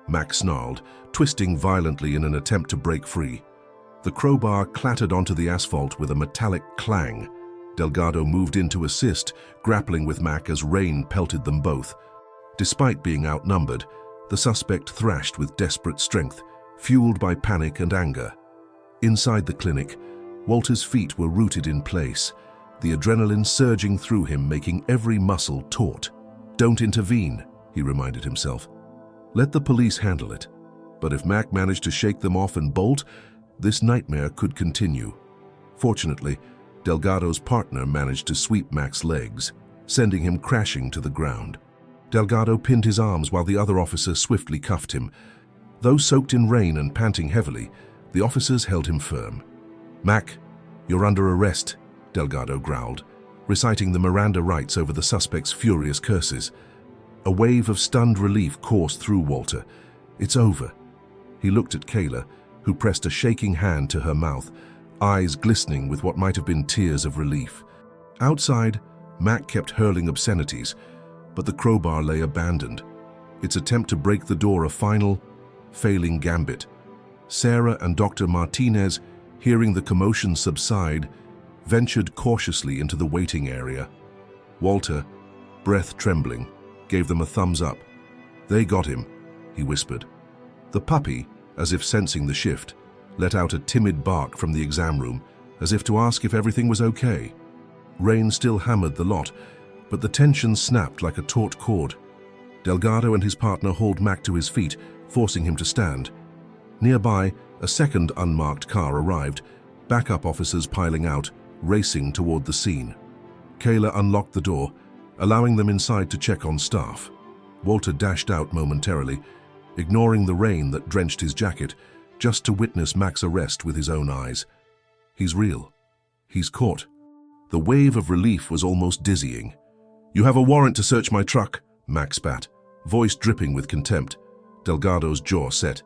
Mac snarled, twisting violently in an attempt to break free. The crowbar clattered onto the asphalt with a metallic clang. Delgado moved in to assist, grappling with Mac as rain pelted them both. Despite being outnumbered, the suspect thrashed with desperate strength, fueled by panic and anger. Inside the clinic, Walter's feet were rooted in place, the adrenaline surging through him, making every muscle taut. "Don't intervene," he reminded himself. "Let the police handle it." But if Mac managed to shake them off and bolt, this nightmare could continue. Fortunately, Delgado's partner managed to sweep Mac's legs, sending him crashing to the ground. Delgado pinned his arms while the other officer swiftly cuffed him. Though soaked in rain and panting heavily, the officers held him firm. "Mac, you're under arrest," Delgado growled, reciting the Miranda rights over the suspect's furious curses. A wave of stunned relief coursed through Walter. "It's over." He looked at Kayla, who pressed a shaking hand to her mouth, eyes glistening with what might have been tears of relief. Outside, Mac kept hurling obscenities, but the crowbar lay abandoned, its attempt to break the door a final, failing gambit. Sarah and Dr. Martinez, hearing the commotion subside, ventured cautiously into the waiting area. Walter, breath trembling, gave them a thumbs up. "They got him," he whispered. The puppy, as if sensing the shift, let out a timid bark from the exam room, as if to ask if everything was okay. Rain still hammered the lot, but the tension snapped like a taut cord. Delgado and his partner hauled Mac to his feet, forcing him to stand. Nearby, a second unmarked car arrived, backup officers piling out, racing toward the scene. Kayla unlocked the door, allowing them inside to check on staff. Walter dashed out momentarily, ignoring the rain that drenched his jacket, just to witness Mac's arrest with his own eyes. He's real. He's caught. The wave of relief was almost dizzying. "You have a warrant to search my truck," Mac spat, voice dripping with contempt. Delgado's jaw set.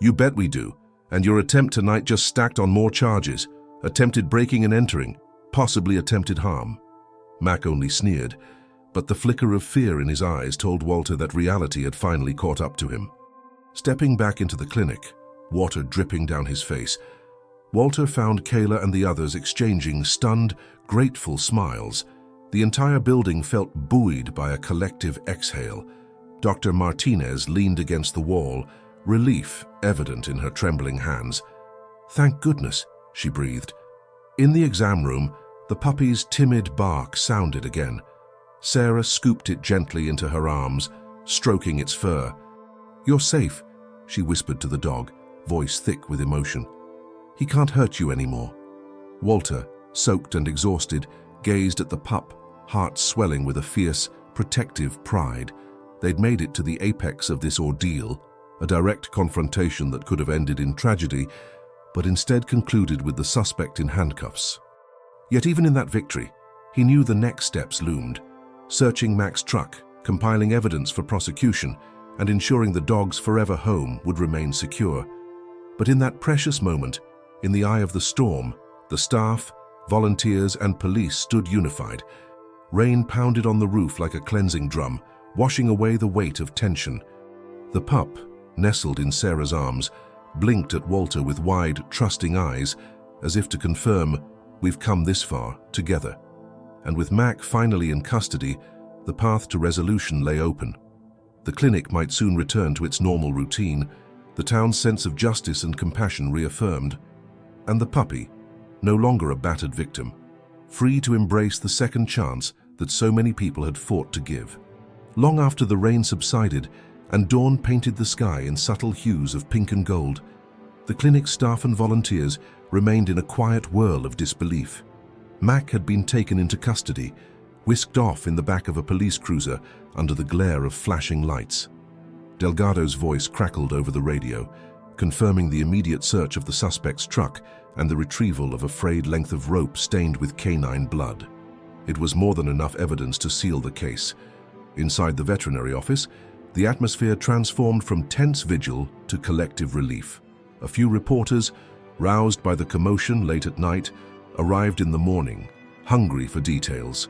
You bet we do. And your attempt tonight just stacked on more charges. Attempted breaking and entering, possibly attempted harm. Mac only sneered, but the flicker of fear in his eyes told Walter that reality had finally caught up to him. Stepping back into the clinic, water dripping down his face, Walter found Kayla and the others exchanging stunned, grateful smiles. The entire building felt buoyed by a collective exhale. Dr. Martinez leaned against the wall, relief evident in her trembling hands. "Thank goodness," she breathed. In the exam room, the puppy's timid bark sounded again. Sarah scooped it gently into her arms, stroking its fur. "You're safe," she whispered to the dog, voice thick with emotion. "He can't hurt you anymore." Walter, soaked and exhausted, gazed at the pup, heart swelling with a fierce, protective pride. They'd made it to the apex of this ordeal, a direct confrontation that could have ended in tragedy, but instead concluded with the suspect in handcuffs. Yet even in that victory, he knew the next steps loomed. Searching Mac's truck, compiling evidence for prosecution, and ensuring the dog's forever home would remain secure. But in that precious moment, in the eye of the storm, the staff, volunteers, and police stood unified. Rain pounded on the roof like a cleansing drum, washing away the weight of tension. The pup, nestled in Sarah's arms, blinked at Walter with wide, trusting eyes, as if to confirm, "We've come this far, together." And with Mac finally in custody, the path to resolution lay open. The clinic might soon return to its normal routine, the town's sense of justice and compassion reaffirmed, and the puppy, no longer a battered victim, free to embrace the second chance that so many people had fought to give. Long after the rain subsided and dawn painted the sky in subtle hues of pink and gold, the clinic's staff and volunteers remained in a quiet whirl of disbelief. Mac had been taken into custody, whisked off in the back of a police cruiser under the glare of flashing lights. Delgado's voice crackled over the radio, confirming the immediate search of the suspect's truck and the retrieval of a frayed length of rope stained with canine blood. It was more than enough evidence to seal the case. Inside the veterinary office, the atmosphere transformed from tense vigil to collective relief. A few reporters, roused by the commotion late at night, arrived in the morning, hungry for details.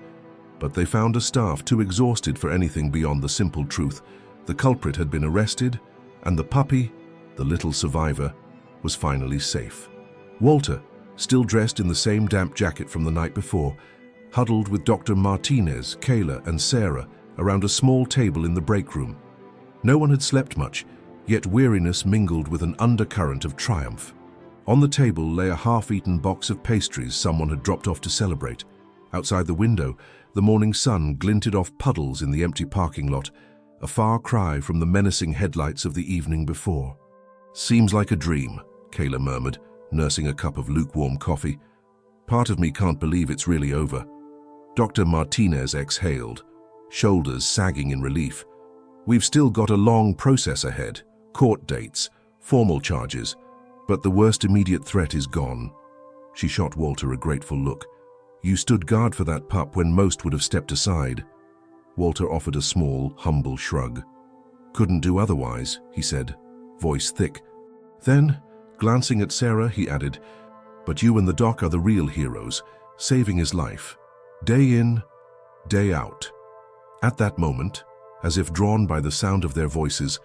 But they found a staff too exhausted for anything beyond the simple truth. The culprit had been arrested, and the puppy, the little survivor, was finally safe. Walter, still dressed in the same damp jacket from the night before, huddled with Dr. Martinez, Kayla, and Sarah around a small table in the break room. No one had slept much, yet weariness mingled with an undercurrent of triumph. On the table lay a half-eaten box of pastries someone had dropped off to celebrate. Outside the window, the morning sun glinted off puddles in the empty parking lot, a far cry from the menacing headlights of the evening before. "Seems like a dream," Kayla murmured, nursing a cup of lukewarm coffee. "Part of me can't believe it's really over." Dr. Martinez exhaled, shoulders sagging in relief. "We've still got a long process ahead, court dates, formal charges, but the worst immediate threat is gone." She shot Walter a grateful look. "You stood guard for that pup when most would have stepped aside." Walter offered a small, humble shrug. "Couldn't do otherwise," he said, voice thick. Then, glancing at Sarah, he added, "But you and the doc are the real heroes, saving his life, day in, day out." At that moment, as if drawn by the sound of their voices,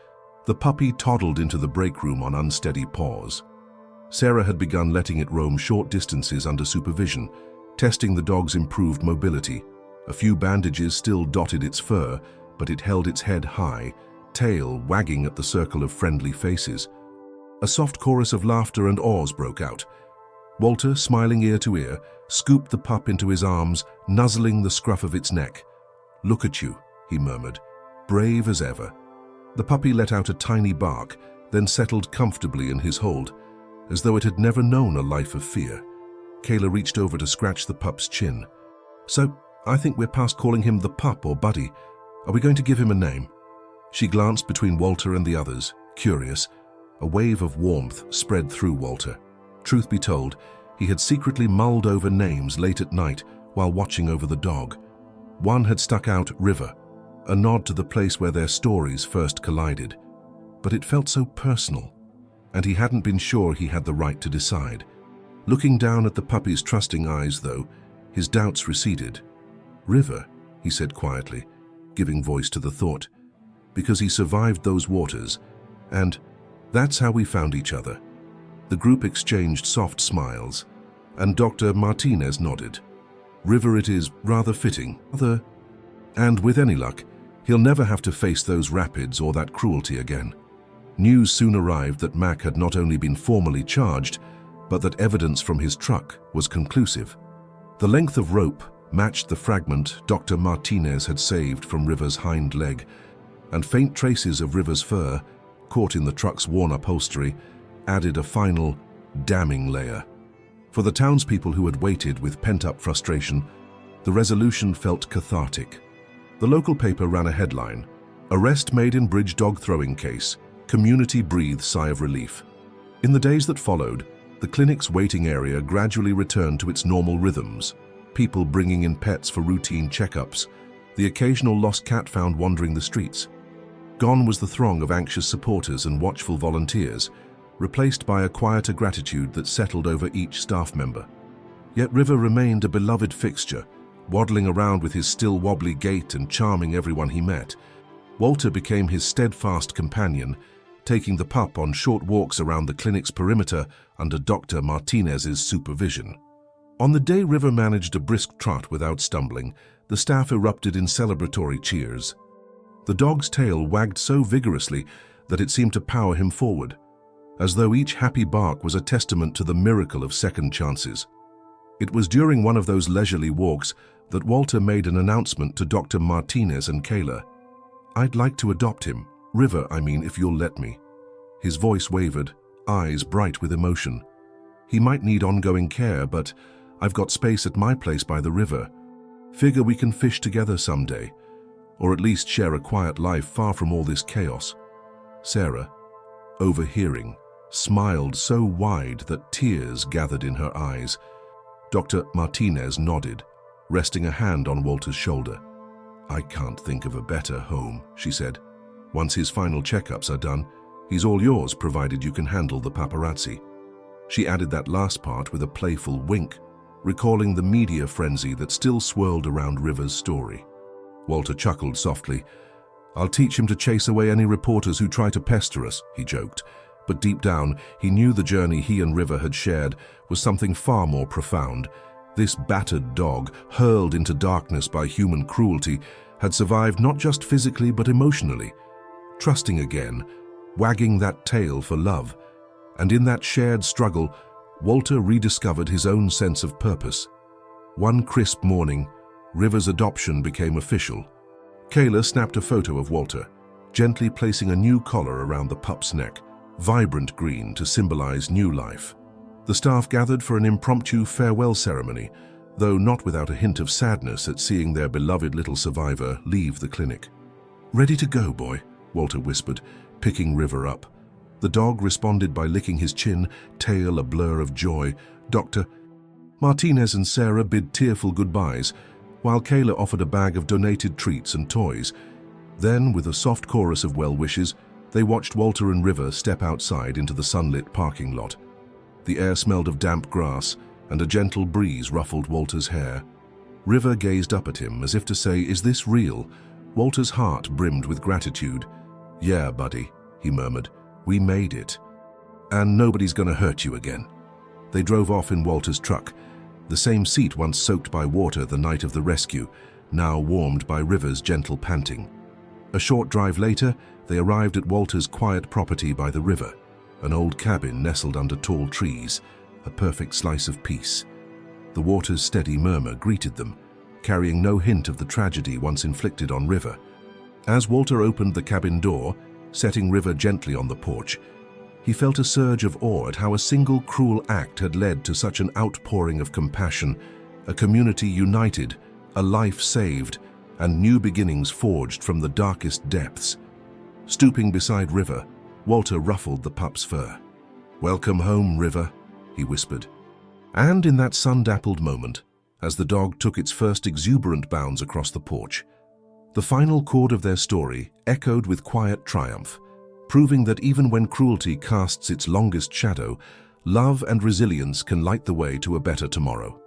the puppy toddled into the break room on unsteady paws. Sarah had begun letting it roam short distances under supervision, testing the dog's improved mobility. A few bandages still dotted its fur, but it held its head high, tail wagging at the circle of friendly faces. A soft chorus of laughter and awes broke out. Walter, smiling ear to ear, scooped the pup into his arms, nuzzling the scruff of its neck. "Look at you," he murmured, brave as ever. The puppy let out a tiny bark, then settled comfortably in his hold, as though it had never known a life of fear. Kayla reached over to scratch the pup's chin. "So, I think we're past calling him the pup or buddy. Are we going to give him a name?" She glanced between Walter and the others, curious. A wave of warmth spread through Walter. Truth be told, he had secretly mulled over names late at night while watching over the dog. One had stuck out, River, a nod to the place where their stories first collided. But it felt so personal. and he hadn't been sure he had the right to decide. Looking down at the puppy's trusting eyes, though, his doubts receded. "River," he said quietly, giving voice to the thought, "because he survived those waters, and that's how we found each other." The group exchanged soft smiles, and Dr. Martinez nodded. "River, it is rather fitting. And with any luck, he'll never have to face those rapids or that cruelty again." News soon arrived that Mac had not only been formally charged, but that evidence from his truck was conclusive. The length of rope matched the fragment Dr. Martinez had saved from River's hind leg, and faint traces of River's fur, caught in the truck's worn upholstery, added a final, damning layer. For the townspeople who had waited with pent-up frustration, the resolution felt cathartic. The local paper ran a headline, "Arrest made in bridge dog throwing case. Community breathes sigh of relief." In the days that followed, the clinic's waiting area gradually returned to its normal rhythms, people bringing in pets for routine checkups, the occasional lost cat found wandering the streets. Gone was the throng of anxious supporters and watchful volunteers, replaced by a quieter gratitude that settled over each staff member. Yet River remained a beloved fixture, waddling around with his still wobbly gait and charming everyone he met. Walter became his steadfast companion, taking the pup on short walks around the clinic's perimeter under Dr. Martinez's supervision. On the day River managed a brisk trot without stumbling, the staff erupted in celebratory cheers. The dog's tail wagged so vigorously that it seemed to power him forward, as though each happy bark was a testament to the miracle of second chances. It was during one of those leisurely walks that Walter made an announcement to Dr. Martinez and Kayla. "I'd like to adopt him. River, I mean, if you'll let me." His voice wavered, eyes bright with emotion. "He might need ongoing care, but I've got space at my place by the river. Figure we can fish together someday, or at least share a quiet life far from all this chaos." Sarah, overhearing, smiled so wide that tears gathered in her eyes. Dr. Martinez nodded, resting a hand on Walter's shoulder. "I can't think of a better home," she said. "Once his final checkups are done, he's all yours provided you can handle the paparazzi." She added that last part with a playful wink, recalling the media frenzy that still swirled around River's story. Walter chuckled softly. "I'll teach him to chase away any reporters who try to pester us," he joked. But deep down, he knew the journey he and River had shared was something far more profound. This battered dog, hurled into darkness by human cruelty, had survived not just physically but emotionally, trusting again, wagging that tail for love. And in that shared struggle, Walter rediscovered his own sense of purpose. One crisp morning, River's adoption became official. Kayla snapped a photo of Walter, gently placing a new collar around the pup's neck, vibrant green to symbolize new life. The staff gathered for an impromptu farewell ceremony, though not without a hint of sadness at seeing their beloved little survivor leave the clinic. "Ready to go, boy," Walter whispered, picking River up. The dog responded by licking his chin, tail a blur of joy. Dr. Martinez and Sarah bid tearful goodbyes, while Kayla offered a bag of donated treats and toys. Then, with a soft chorus of well wishes, they watched Walter and River step outside into the sunlit parking lot. The air smelled of damp grass, and a gentle breeze ruffled Walter's hair. River gazed up at him as if to say, "Is this real?" Walter's heart brimmed with gratitude. "Yeah, buddy," he murmured. "We made it. And nobody's gonna hurt you again." They drove off in Walter's truck, the same seat once soaked by water the night of the rescue, now warmed by River's gentle panting. A short drive later, they arrived at Walter's quiet property by the river, an old cabin nestled under tall trees, a perfect slice of peace. The water's steady murmur greeted them, carrying no hint of the tragedy once inflicted on River. As Walter opened the cabin door, setting River gently on the porch, he felt a surge of awe at how a single cruel act had led to such an outpouring of compassion, a community united, a life saved, and new beginnings forged from the darkest depths. Stooping beside River, Walter ruffled the pup's fur. "Welcome home, River," he whispered. And in that sun-dappled moment, as the dog took its first exuberant bounds across the porch, the final chord of their story echoed with quiet triumph. proving that even when cruelty casts its longest shadow, love and resilience can light the way to a better tomorrow.